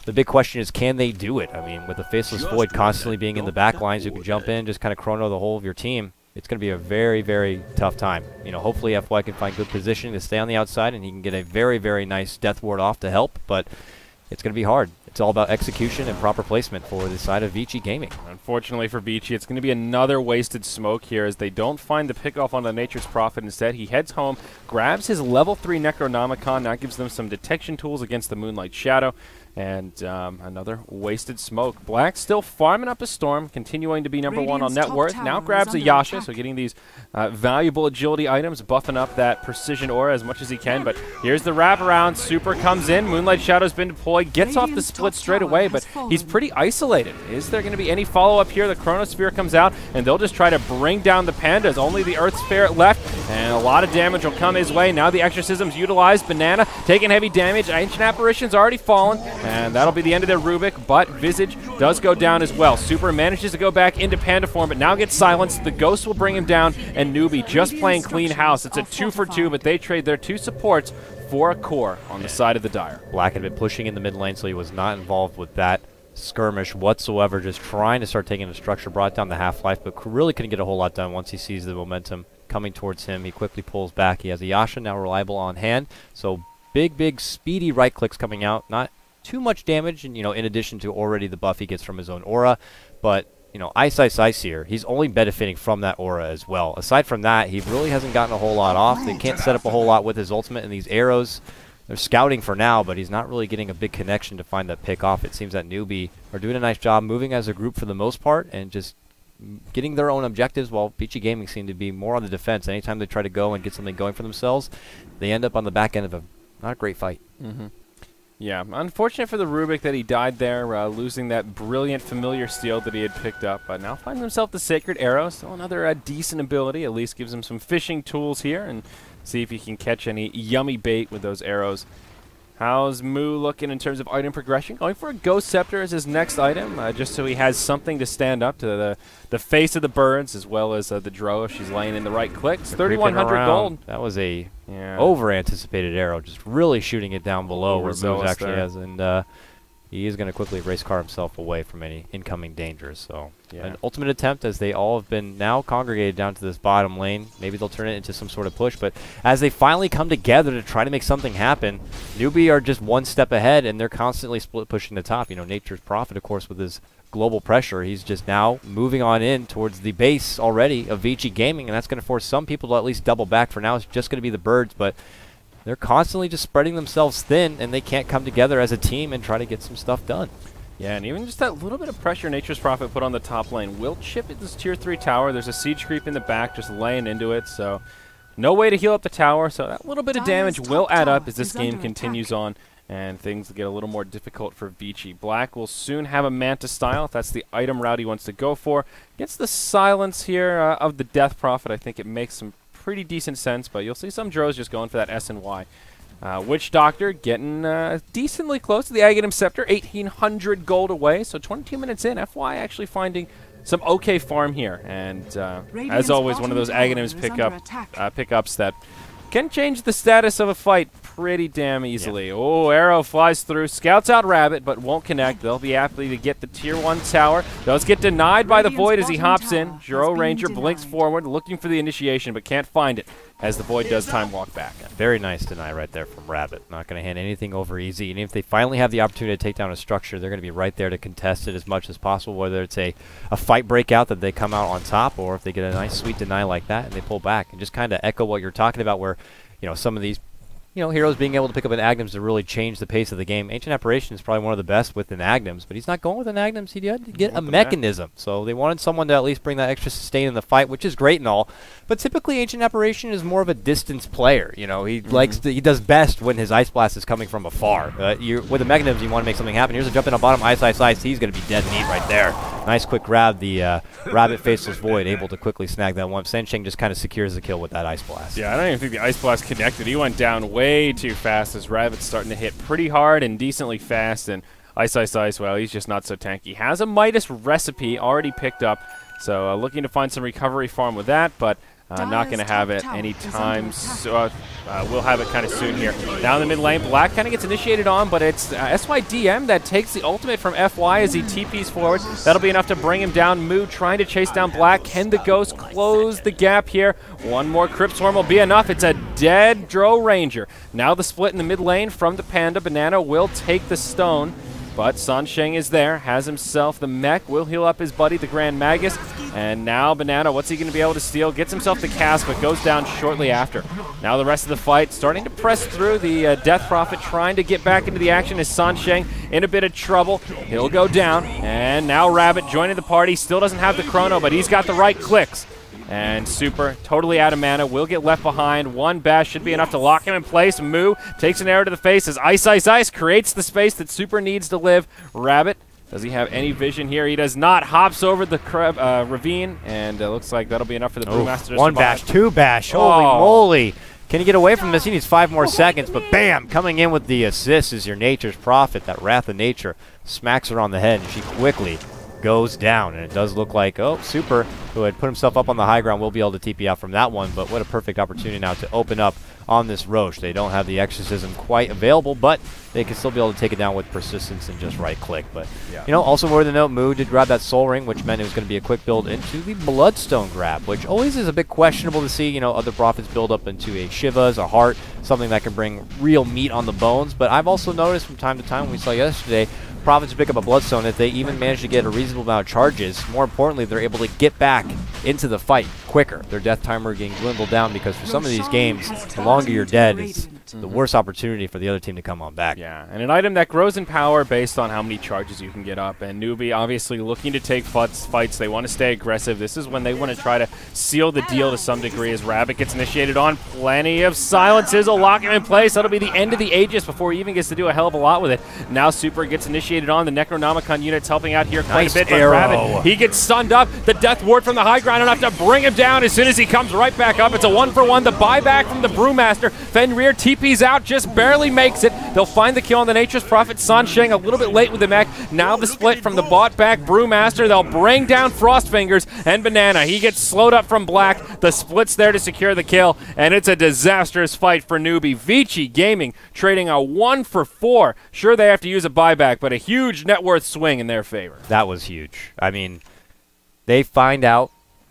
the big question is, can they do it? I mean, with the Faceless Void constantly being in the back lines, you can jump in, just kind of chrono the whole of your team. It's going to be a very tough time. You know, hopefully FY can find good positioning to stay on the outside, and he can get a very nice Death Ward off to help, but it's going to be hard. It's all about execution and proper placement for the side of Vici Gaming. Unfortunately for Vici, it's going to be another wasted smoke here as they don't find the pickoff on the Nature's Prophet. Instead, he heads home, grabs his level 3 Necronomicon. That gives them some detection tools against the Moonlight Shadow. And another wasted smoke. Black still farming up a Storm, continuing to be number 1 on net worth. Now grabs a Yasha, so getting these valuable agility items, buffing up that precision aura as much as he can. But here's the wraparound. Super comes in. Moonlight Shadow's been deployed. Gets off the split straight away, but he's pretty isolated. Is there going to be any follow-up here? The Chronosphere comes out, and they'll just try to bring down the Pandas. Only the Earth Spirit left. And a lot of damage will come his way. Now the Exorcism's utilized. Banana taking heavy damage. Ancient Apparition's already fallen, and that'll be the end of their Rubik, but Visage does go down as well. Super manages to go back into Panda form, but now gets silenced. The Ghost will bring him down, and Newbie just playing clean house. It's a 2-for-2, but they trade their 2 supports for a core on the side of the Dire. Black had been pushing in the mid lane, so he was not involved with that skirmish whatsoever, just trying to start taking the structure, brought down the Half-Life, but really couldn't get a whole lot done once he sees the momentum coming towards him. He quickly pulls back. He has a Yasha now reliable on hand, so big speedy right clicks coming out. Not too much damage, and in addition to already the buff he gets from his own aura, but Ice here, he's only benefiting from that aura as well. Aside from that, he really hasn't gotten a whole lot off. They can't set up a whole lot with his ultimate, and these arrows, they're scouting for now, but he's not really getting a big connection to find that pick off. It seems that Newbie are doing a nice job moving as a group for the most part and just getting their own objectives, while Vici Gaming seem to be more on the defense. Anytime they try to go and get something going for themselves, they end up on the back end of a not a great fight. Yeah, unfortunate for the Rubik that he died there, losing that brilliant familiar steel that he had picked up, but now finds himself the Sacred Arrow. Still another decent ability, at least gives him some fishing tools here, and see if he can catch any yummy bait with those arrows. How's Moo looking in terms of item progression? Going for a Ghost Scepter as his next item, just so he has something to stand up to the face of the birds, as well as the Drow if she's laying in the right clicks. 3,100 gold. That was a over-anticipated arrow, just really shooting it down below where Moo actually has. And he is going to quickly race car himself away from any incoming dangers. So an ultimate attempt, as they all have been now congregated down to this bottom lane. Maybe they'll turn it into some sort of push, but as they finally come together to try to make something happen, Newbie are just one step ahead, and they're constantly split pushing the top. Nature's Prophet, of course, with his global pressure, he's just now moving on in towards the base already of Vici Gaming, and that's going to force some people to at least double back. For now, it's just going to be the birds, but they're constantly just spreading themselves thin, and they can't come together as a team and try to get some stuff done. Yeah, and even just that little bit of pressure Nature's Prophet put on the top lane will chip at this tier 3 tower. There's a siege creep in the back just laying into it, so no way to heal up the tower, so that little bit of damage will add up as this game continues on and things get a little more difficult for Vici. Black will soon have a Manta style if that's the item route he wants to go for. Gets the silence here of the Death Prophet. I think it makes some pretty decent sense, but you'll see some Drows just going for that S and Y. Witch Doctor getting decently close to the Aghanim Scepter, 1,800 gold away, so 22 minutes in, FY actually finding some okay farm here, and as always, one of those Aghanims pickups that can change the status of a fight pretty damn easily. Oh, arrow flies through, scouts out Rabbit, but won't connect. They'll be happy to get the tier 1 tower. Does get denied by the Void as he hops in. Juro Ranger blinks forward, looking for the initiation, but can't find it as the Void does time walk back. Very nice deny right there from Rabbit. Not going to hand anything over easy. And if they finally have the opportunity to take down a structure, they're going to be right there to contest it as much as possible, whether it's a fight breakout that they come out on top, or if they get a nice sweet deny like that and they pull back. And just kind of echo what you're talking about, where some of these heroes being able to pick up an Aghanims to really change the pace of the game. Ancient Apparition is probably one of the best with an Aghanims, but he's not going with an Aghanims. He had to get a mechanism. So they wanted someone to at least bring that extra sustain in the fight, which is great and all. But typically Ancient Apparition is more of a distance player. He likes he does best when his Ice Blast is coming from afar. With the mechanisms, you want to make something happen. Here's a jump in on bottom, Ice. He's going to be dead meat right there. Nice quick grab. The Rabbit Faceless Void able to quickly snag that one. Sansheng just kind of secures the kill with that Ice Blast. Yeah, I don't even think the Ice Blast connected. He went down way too fast as Rabbit's starting to hit pretty hard and decently fast, and Ice, well, he's just not so tanky. Has a Midas recipe already picked up, so looking to find some recovery farm with that, but not going to have it anytime, so we'll have it kind of soon here. Down the mid lane, Black kind of gets initiated on, but it's SYDM that takes the ultimate from FY as he TPs forward. That'll be enough to bring him down. Moo trying to chase down Black. Can the Ghost close the gap here? One more Crypt Swarm will be enough. It's a dead Drow Ranger. Now the split in the mid lane from the Panda. Banana will take the stone, but Sansheng is there, has himself the mech, will heal up his buddy, the Grand Magus, and now Banana, what's he going to be able to steal? Gets himself the cast, but goes down shortly after. Now the rest of the fight starting to press through. The Death Prophet trying to get back into the action as Sansheng in a bit of trouble. He'll go down, and now Rabbit joining the party. Still doesn't have the chrono, but he's got the right clicks. And Super, totally out of mana, will get left behind. One bash should be enough to lock him in place. Moo takes an arrow to the face as Ice creates the space that Super needs to live. Rabbit Does he have any vision here? He does not. Hops over the ravine, and looks like that'll be enough for the Brewmaster to One survive. bash, two bash. Holy moly. Can he get away from this? He needs 5 more seconds, but bam, coming in with the assist is your Nature's Prophet. That Wrath of Nature smacks her on the head, and she quickly goes down. And it does look like, Super, who had put himself up on the high ground, will be able to TP out from that one, but what a perfect opportunity now to open up on this Roche. They don't have the Exorcism quite available, but they can still be able to take it down with persistence and just right-click. But, also worth the note, Moo did grab that Soul Ring, which meant it was going to be a quick build into the Bloodstone grab, which always is a bit questionable to see, other Prophets build up into a Shivas, a Heart, something that can bring real meat on the bones. But I've also noticed from time to time, we saw yesterday, Prophets pick up a Bloodstone, if they even manage to get a reasonable amount of charges, more importantly, they're able to get back into the fight quicker. Their death timer getting dwindled down, because for some of these games, the longer you're dead, it's the worst opportunity for the other team to come on back. Yeah, and an item that grows in power based on how many charges you can get up. And Newbie obviously looking to take fights. They want to stay aggressive. This is when they want to try to seal the deal to some degree as Rabbit gets initiated on. Plenty of silences will lock him in place. That'll be the end of the Aegis before he even gets to do a hell of a lot with it. Now Super gets initiated on. The Necronomicon unit's helping out here quite a bit. But Rabbit, he gets stunned up. The Death Ward from the high ground enough to bring him down as soon as he comes right back up. It's a 1-for-1. The buyback from the Brewmaster. Fenrir TP's out, just barely makes it. They'll find the kill on the Nature's Prophet. Sansheng a little bit late with the mech. Now the split from the bot back Brewmaster. They'll bring down Frostfingers and Banana. He gets slowed up from Black. The split's there to secure the kill, and it's a disastrous fight for Newbie. Vici Gaming trading a 1-for-4. Sure, they have to use a buyback, but a huge net worth swing in their favor. That was huge. I mean, they find out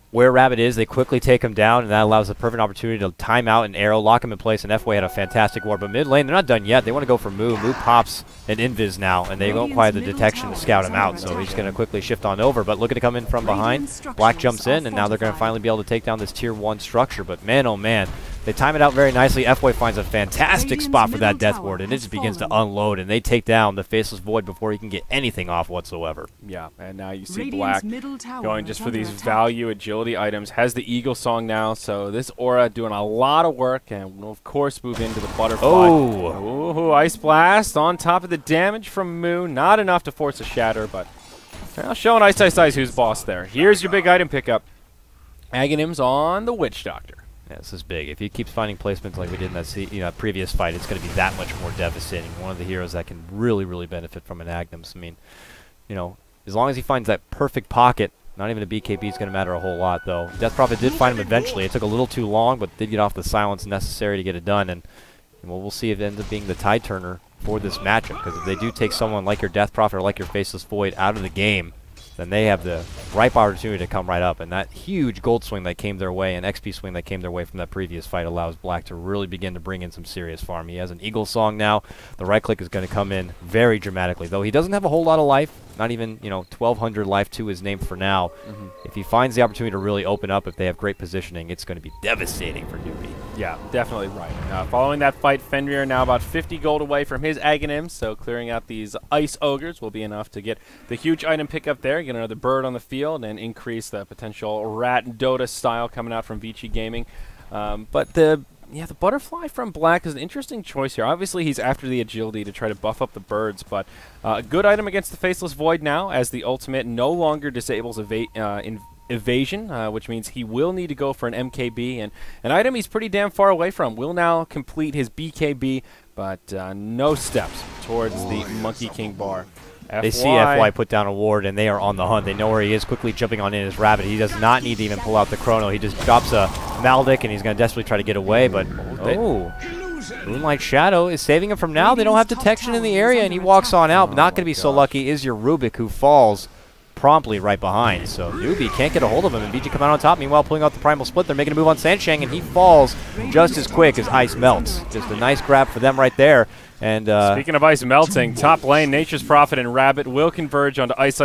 where Rabbit is, they quickly take him down, and that allows a perfect opportunity to time out an arrow, lock him in place, and F-Way had a fantastic ward. But mid lane, they're not done yet. They want to go for Moo. Moo pops an Invis now, and they don't quite have the detection to scout him out, so he's going to quickly shift on over. But looking to come in from behind, Black jumps in, and now they're going to finally be able to take down this Tier 1 structure. But man, oh man, they time it out very nicely. F-Way finds a fantastic spot for that Death Ward, and it just begins to unload, and they take down the Faceless Void before he can get anything off whatsoever. Yeah, and now you see Black going just for these value agility items. Has the Eagle Song now, so this Aura doing a lot of work, and will of course move into the Butterfly. Oh, Ice Blast on top of the damage from Moo. Not enough to force a Shatter, but showing Ice who's boss there. Here's your big item pickup. Aghanims on the Witch Doctor. Yeah, this is big. If he keeps finding placements like we did in that previous fight, it's going to be that much more devastating. One of the heroes that can really, really benefit from an Aghanims. I mean, as long as he finds that perfect pocket, not even a BKB is going to matter a whole lot, though. Death Prophet did find him eventually. It took a little too long, but did get off the silence necessary to get it done. And we'll see if it ends up being the tide turner for this matchup. Because if they do take someone like your Death Prophet or like your Faceless Void out of the game, then they have the ripe opportunity to come right up. And that huge gold swing that came their way and XP swing that came their way from that previous fight allows Black to really begin to bring in some serious farm. He has an Eagle Song now. The right click is going to come in very dramatically, though he doesn't have a whole lot of life. Not even, 1,200 life to his name for now. If he finds the opportunity to really open up, if they have great positioning, it's going to be devastating for Newbie. Yeah, definitely right. Following that fight, Fenrir now about 50 gold away from his Aghanims, so clearing out these Ice Ogres will be enough to get the huge item pickup there, get another bird on the field, and increase the potential Rat Dota style coming out from Vici Gaming. But the Butterfly from Black is an interesting choice here. Obviously, he's after the agility to try to buff up the birds, but a good item against the Faceless Void now, as the ultimate no longer disables evasion, which means he will need to go for an MKB, and an item he's pretty damn far away from. Will now complete his BKB, but no steps towards the Monkey King bar. They see FY put down a ward, and they are on the hunt. They know where he is, quickly jumping on in his Rabbit. He does not need to even pull out the Chrono. He just drops a Maldic, and he's going to desperately try to get away, but Moonlight Shadow is saving him from now. They don't have detection in the area, and he walks on out. Not going to be so lucky is your Rubik, who falls promptly right behind. So Newbie can't get a hold of him, and VG come out on top. Meanwhile, pulling out the Primal Split. They're making a move on Sansheng, and he falls just as quick as ice melts. Just a nice grab for them right there. And speaking of ice melting, top lane, Nature's Prophet and Rabbit will converge onto Ice,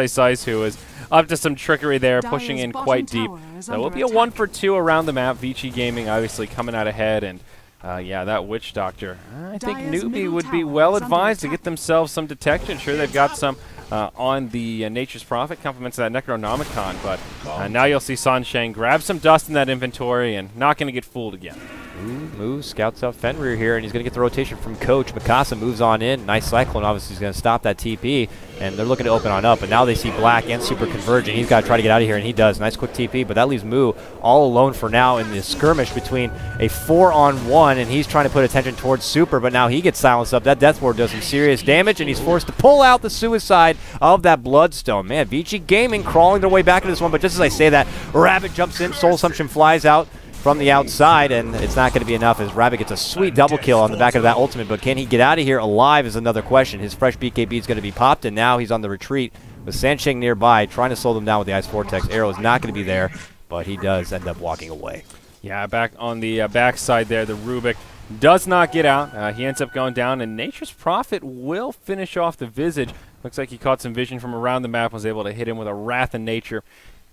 who is up to some trickery there, pushing in quite deep. So it will be a 1-for-2 around the map. Vici Gaming obviously coming out ahead, and that Witch Doctor. I think Newbie would be well advised to get themselves some detection. Sure, they've got some on the Nature's Prophet, compliments of that Necronomicon, but now you'll see Sansheng grab some dust in that inventory and not going to get fooled again. Moves, scouts out Fenrir here, and he's going to get the rotation from Coach. Mikasa moves on in. Nice Cyclone, obviously, is going to stop that TP, and they're looking to open on up. But now they see Black and Super converging. He's got to try to get out of here, and he does. Nice quick TP, but that leaves Moo all alone for now in this skirmish between a 4-on-1, and he's trying to put attention towards Super, but now he gets silenced up. That Death Ward does some serious damage, and he's forced to pull out the suicide of that Bloodstone. Man, Vici Gaming crawling their way back into this one, but just as I say that, Rabbit jumps in, Soul Assumption flies out from the outside, and it's not going to be enough as Rabbit gets a sweet double kill on the back of that ultimate, but can he get out of here alive is another question. His fresh BKB is going to be popped, and now he's on the retreat with Sansheng nearby, trying to slow them down with the Ice Vortex. Arrow is not going to be there, but he does end up walking away. Yeah, back on the backside there, the Rubik does not get out. He ends up going down, and Nature's Prophet will finish off the Visage. Looks like he caught some vision from around the map, was able to hit him with a Wrath of Nature.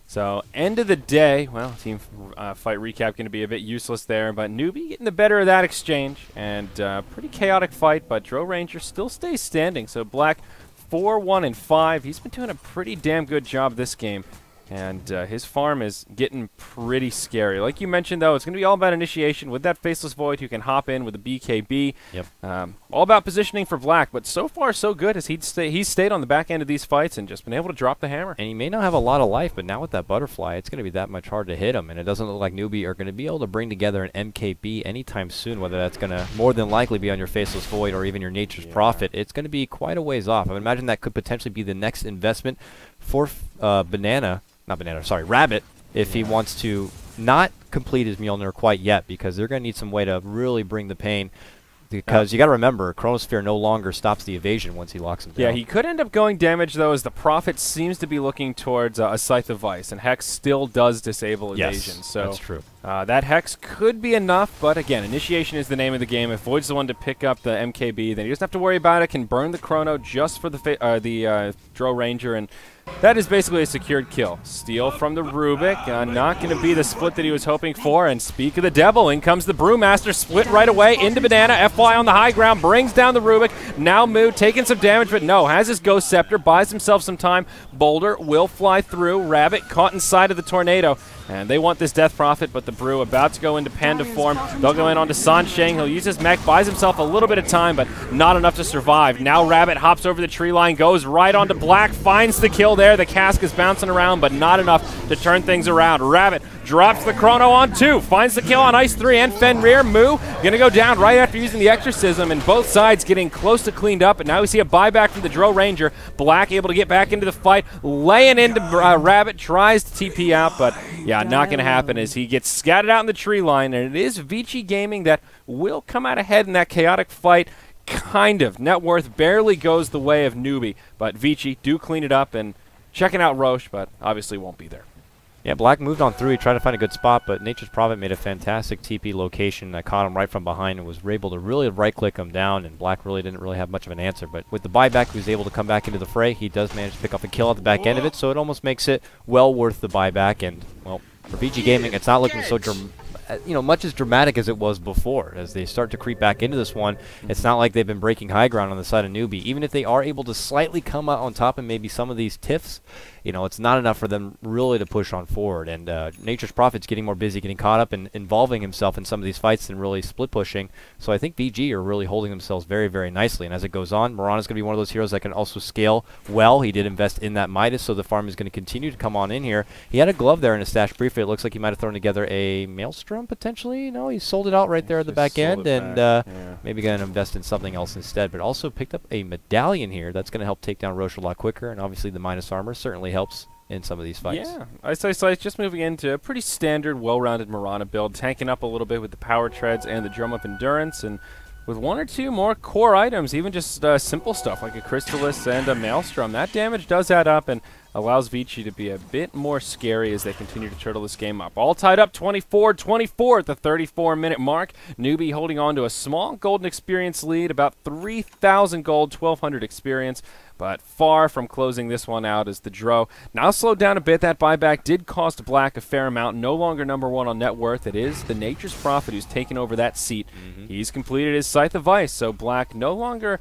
So, end of the day, well, team fight recap going to be a bit useless there, but Newbie getting the better of that exchange, and pretty chaotic fight, but Drow Ranger still stays standing. So, Black 4-1-5. He's been doing a pretty damn good job this game, and his farm is getting pretty scary. Like you mentioned, though, it's going to be all about initiation with that Faceless Void who can hop in with a BKB. Yep. All about positioning for Black, but so far so good as he's stayed on the back end of these fights and just been able to drop the hammer. And he may not have a lot of life, but now with that Butterfly, it's going to be that much hard to hit him, and it doesn't look like Newbie are going to be able to bring together an MKB anytime soon, whether that's going to more than likely be on your Faceless Void or even your Nature's Prophet. It's going to be quite a ways off. I would imagine that could potentially be the next investment for Rabbit, if he wants to not complete his Mjolnir quite yet, because they're going to need some way to really bring the pain. Because you got to remember, Chronosphere no longer stops the evasion once he locks him down. Yeah, he could end up going damage, though, as the Prophet seems to be looking towards a Scythe of Vice, and Hex still does disable evasion. Yes, so that's true. That Hex could be enough, but again, Initiation is the name of the game. If Void's the one to pick up the MKB, then he doesn't have to worry about it, can burn the Chrono just for the Drow Ranger, and that is basically a secured kill. Steal from the Rubik, not going to be the split that he was hoping for, and speak of the devil, in comes the Brewmaster, split right away into Banana, FY on the high ground, brings down the Rubik, now Moo taking some damage, but no, has his Ghost Scepter, buys himself some time, Boulder will fly through, Rabbit caught inside of the Tornado, and they want this Death Prophet, but the Brew about to go into Panda form. They'll go in onto Sansheng. He'll use his mech, buys himself a little bit of time, but not enough to survive. Now Rabbit hops over the tree line, goes right onto Black, finds the kill there. The cask is bouncing around, but not enough to turn things around. Rabbit drops the Chrono on 2, finds the kill on Ice 3 and Fenrir. Moo going to go down right after using the Exorcism, and both sides getting close to cleaned up, but now we see a buyback from the Drow Ranger. Black able to get back into the fight, laying into Rabbit, tries to TP out, but yeah, not going to happen as he gets scattered out in the tree line, and it is Vici Gaming that will come out ahead in that chaotic fight. Kind of. Net worth barely goes the way of Newbie, but Vici do clean it up, and checking out Roche, but obviously won't be there. Yeah, Black moved on through. He tried to find a good spot, but Nature's Prophet made a fantastic TP location. I caught him right from behind and was able to really right-click him down, and Black really didn't have much of an answer. But with the buyback, he was able to come back into the fray. He does manage to pick up a kill at the back end of it, so it almost makes it well worth the buyback. And, well, for VG Gaming, it's not looking so much as dramatic as it was before. As they start to creep back into this one, it's not like they've been breaking high ground on the side of Newbie. Even if they are able to slightly come out on top in maybe some of these tiffs, it's not enough for them really to push on forward. And Nature's Prophet's getting more busy, getting caught up and involving himself in some of these fights than really split pushing. So I think VG are really holding themselves very, very nicely. And as it goes on, Mirana's going to be one of those heroes that can also scale well. He did invest in that Midas, so the farm is going to continue to come on in here. He had a glove there in his stash briefly. It looks like he might have thrown together a Maelstrom potentially. No, he sold it out right there at the back end, and maybe going to invest in something else instead. But also picked up a medallion here that's going to help take down Roche a lot quicker, and obviously the Midas armor certainly helps in some of these fights. Yeah, Ice just moving into a pretty standard, well-rounded Mirana build, tanking up a little bit with the Power Treads and the Drum Up Endurance, and with one or two more core items, even just simple stuff like a Crystallis and a Maelstrom. That damage does add up and allows Vici to be a bit more scary as they continue to turtle this game up. All tied up 24-24 at the 34-minute mark. Newbie holding on to a small golden experience lead, about 3,000 gold, 1,200 experience, but far from closing this one out as the Drow now slowed down a bit. That buyback did cost Black a fair amount. No longer #1 on net worth. It is the Nature's Prophet who's taken over that seat. He's completed his Scythe of Vice, so Black no longer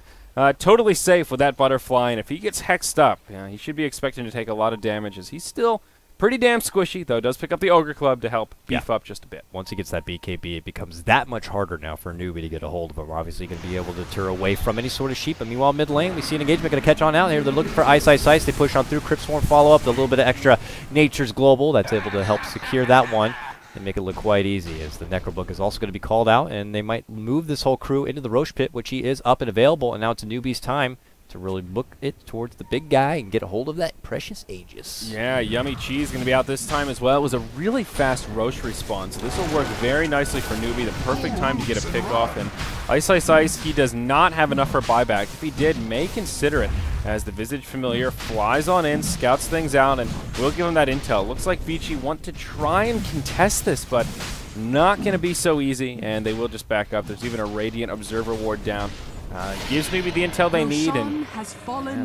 totally safe with that Butterfly, and if he gets hexed up, he should be expecting to take a lot of damage as he's still Pretty damn squishy, though. Does pick up the Ogre Club to help beef up just a bit. Once he gets that BKB, it becomes that much harder now for a newbie to get a hold of him. Obviously, going to be able to deter away from any sort of sheep. But meanwhile, mid lane, we see an engagement going to catch on out here. They're looking for Ice. They push on through. Crypt Swarm follow up. A little bit of extra Nature's Global that's able to help secure that one and make it look quite easy, as the Necrobook is also going to be called out, and they might move this whole crew into the Roche Pit, which he is up and available, and now it's a newbie's time to really book it towards the big guy and get a hold of that precious Aegis. Yeah, Yummy Cheese going to be out this time as well. It was a really fast Roche respawn, so this will work very nicely for Newbie. The perfect time to get a pick off. And Ice, he does not have enough for buyback. If he did, may consider it, as the Visage Familiar flies on in, scouts things out, and we'll give him that intel. Looks like Vici want to try and contest this, but not going to be so easy, and they will just back up. There's even a Radiant Observer ward down. Gives maybe the intel they need, and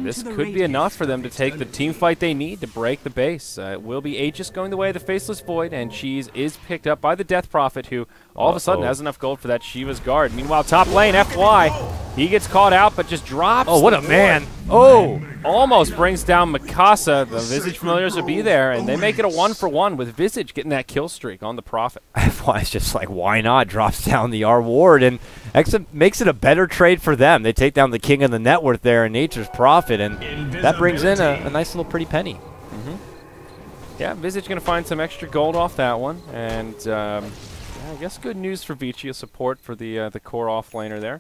this could be enough for them to take the team fight they need to break the base. It will be Aegis going the way of the Faceless Void, and Cheese is picked up by the Death Prophet, who all of a sudden has enough gold for that Shiva's Guard. Meanwhile, top lane, FY, he gets caught out, but just drops. Oh, what a man. Oh, almost brings down Mikasa. The Visage Familiars will be there, and they make it a 1-for-1 with Visage getting that kill streak on the Prophet. FY is just like, why not? Drops down the R ward, and makes it a better trade for them. They take down the king of the net worth there, and Nature's Prophet, and that brings in a nice little pretty penny. Yeah, Visage going to find some extra gold off that one, and yeah, I guess good news for Vici, a support for the core offlaner there.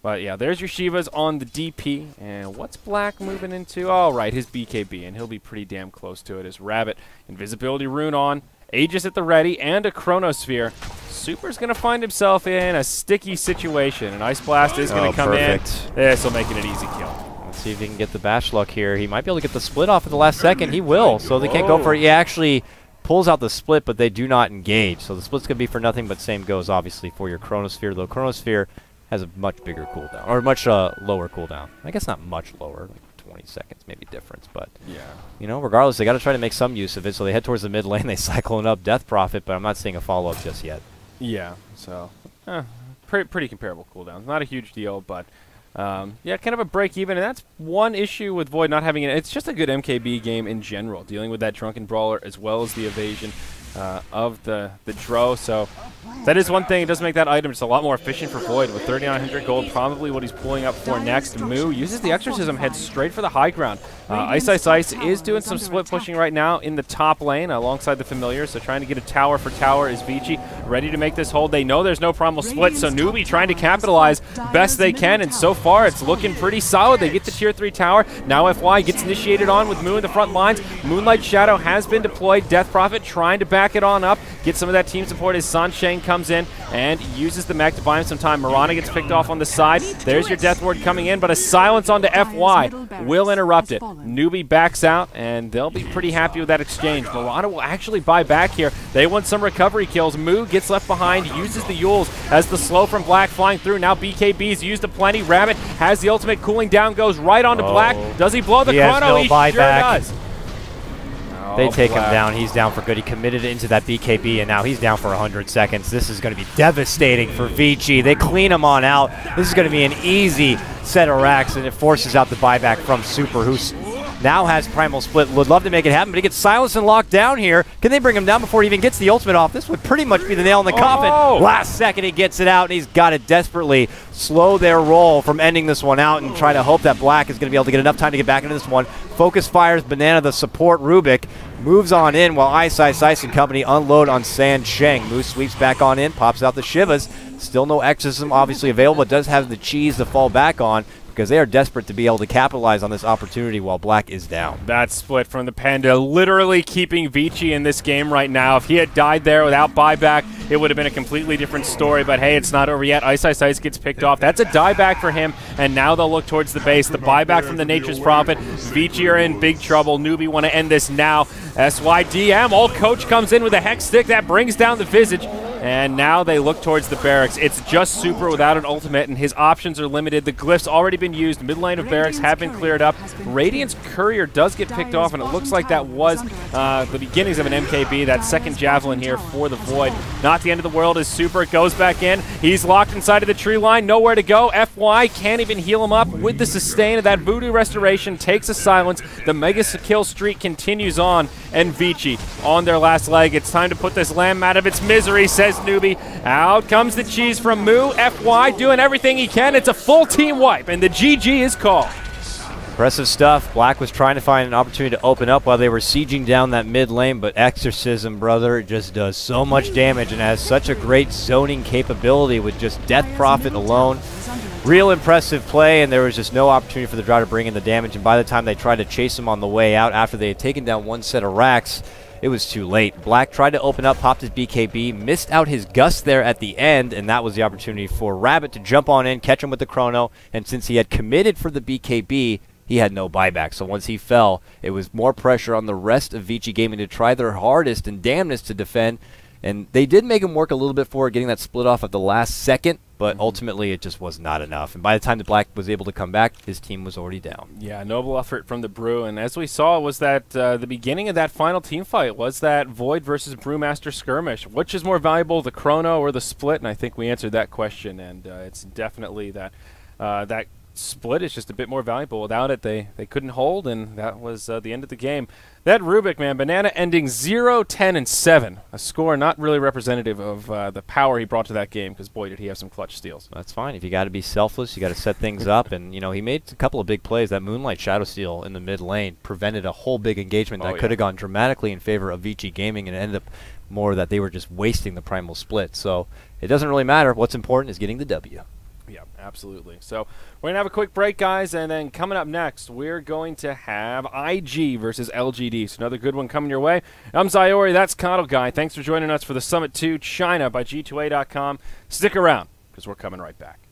But yeah, there's your Shivas on the DP, and what's Black moving into? Oh, right, his BKB, and he'll be pretty damn close to it. As Rabbit, Invisibility Rune on, Aegis at the ready, and a Chronosphere. Super's going to find himself in a sticky situation, and Ice Blast is going to come in. This will make it an easy kill. Let's see if he can get the bash luck here. He might be able to get the split off at the last second. He will, so they can't go for it. He actually pulls out the split, but they do not engage. So the split's going to be for nothing, but same goes, obviously, for your Chronosphere, though Chronosphere has a much bigger cooldown, or much lower cooldown. I guess not much lower, like 20 seconds maybe difference, but yeah, you know, regardless, they got to try to make some use of it. So they head towards the mid lane. They cycling up Death Prophet, but I'm not seeing a follow-up just yet. Yeah, so pretty comparable cooldowns. Not a huge deal, but yeah, kind of a break even, and that's one issue with Void not having it. It's just a good MKB game in general, dealing with that Drunken Brawler as well as the evasion of the Dro. So that is one thing. It does make that item just a lot more efficient for Void. With 3,900 gold, probably what he's pulling up for next. Moo uses the Exorcism, heads straight for the high ground. Ice is doing some split pushing right now in the top lane alongside the Familiar, so trying to get a tower for tower is Vici. Ready to make this hold. They know there's no problem with split, so Newbie trying to capitalize best they can, and so far it's looking pretty solid. They get the tier 3 tower. Now FY gets initiated on with Moo in the front lines. Moonlight Shadow has been deployed. Death Prophet trying to back it on up, get some of that team support as Sansheng comes in and uses the mech to buy him some time. Mirana gets picked off on the side. There's your Death Ward coming in, but a silence onto FY will interrupt it. Newbie backs out, and they'll be pretty happy with that exchange. Mirana will actually buy back here. They want some recovery kills. Moo gets left behind, uses the Yules as the slow from Black flying through. Now BKB's used a plenty. Rabbit has the ultimate, cooling down, goes right onto Black. Does he blow the chrono? He sure does. They take him down. He's down for good. He committed it into that BKB, and now he's down for 100 seconds. This is going to be devastating for Vici. They clean him on out. This is going to be an easy set of racks, and it forces out the buyback from Super, who now has Primal Split. Would love to make it happen, but he gets silenced and locked down here. Can they bring him down before he even gets the ultimate off? This would pretty much be the nail in the coffin. Last second, he gets it out, and he's got to desperately slow their roll from ending this one out and try to hope that Black is going to be able to get enough time to get back into this one. Focus fires Banana, the support Rubik, moves on in while Ice and company unload on Sansheng. Moose sweeps back on in, pops out the Shivas. Still no Exorcism obviously available. It does have the cheese to fall back on, because they are desperate to be able to capitalize on this opportunity while Black is down. That split from the Panda literally keeping Vici in this game right now. If he had died there without buyback, it would have been a completely different story, but hey, it's not over yet. Ice gets picked off. That's a dieback for him, and now they'll look towards the base. The buyback from the Nature's Prophet. Vici are in big trouble. Newbie want to end this now. SYDM, old coach comes in with a Hex Stick that brings down the Visage, And now they look towards the barracks. It's just Super without an ultimate, and his options are limited. The glyph's already been used. Mid lane of barracks have been cleared up. Radiant's Courier does get picked off, and it looks like that was the beginnings of an MKB, that second Javelin here for the Void. Not the end of the world as Super goes back in. He's locked inside of the tree line, nowhere to go. FY can't even heal him up with the sustain of that Voodoo Restoration, takes a silence. The Mega kill streak continues on, and Vici on their last leg. It's time to put this lamb out of its misery, says Newbie. Out comes the cheese from Moo. FY doing everything he can. It's a full team wipe, and the GG is called. Impressive stuff. Black was trying to find an opportunity to open up while they were sieging down that mid lane, but Exorcism, brother, just does so much damage and has such a great zoning capability with just Death Prophet alone. Real impressive play, and there was just no opportunity for the Drow to bring in the damage, and by the time they tried to chase him on the way out after they had taken down one set of racks, it was too late. Black tried to open up, popped his BKB, missed out his Gust there at the end, and that was the opportunity for Rabbit to jump on in, catch him with the Chrono, and since he had committed for the BKB, he had no buyback. So once he fell, it was more pressure on the rest of Vici Gaming to try their hardest and damnedest to defend, and they did make him work a little bit for it, getting that split off at the last second, but ultimately it just was not enough. And by the time the Black was able to come back, his team was already down. Yeah, noble effort from the Brew, and as we saw was that the beginning of that final team fight was that Void versus Brewmaster skirmish. Which is more valuable, the Chrono or the split? And I think we answered that question, and it's definitely that that split is just a bit more valuable. Without it, they couldn't hold, and that was the end of the game. That Rubik, man, Banana ending 0-10-7, a score not really representative of the power he brought to that game, because boy, did he have some clutch steals. That's fine. If you got to be selfless, you got to set things up, and you know he made a couple of big plays. That Moonlight Shadow Steal in the mid lane prevented a whole big engagement that could have gone dramatically in favor of Vici Gaming, and it ended up more that they were just wasting the Primal Split. So it doesn't really matter. What's important is getting the W. Yeah, absolutely. So we're going to have a quick break, guys, and then coming up next, we're going to have IG versus LGD. So another good one coming your way. I'm Zyori, that's Coddle Guy. Thanks for joining us for the Summit 2 China by G2A.com. Stick around, because we're coming right back.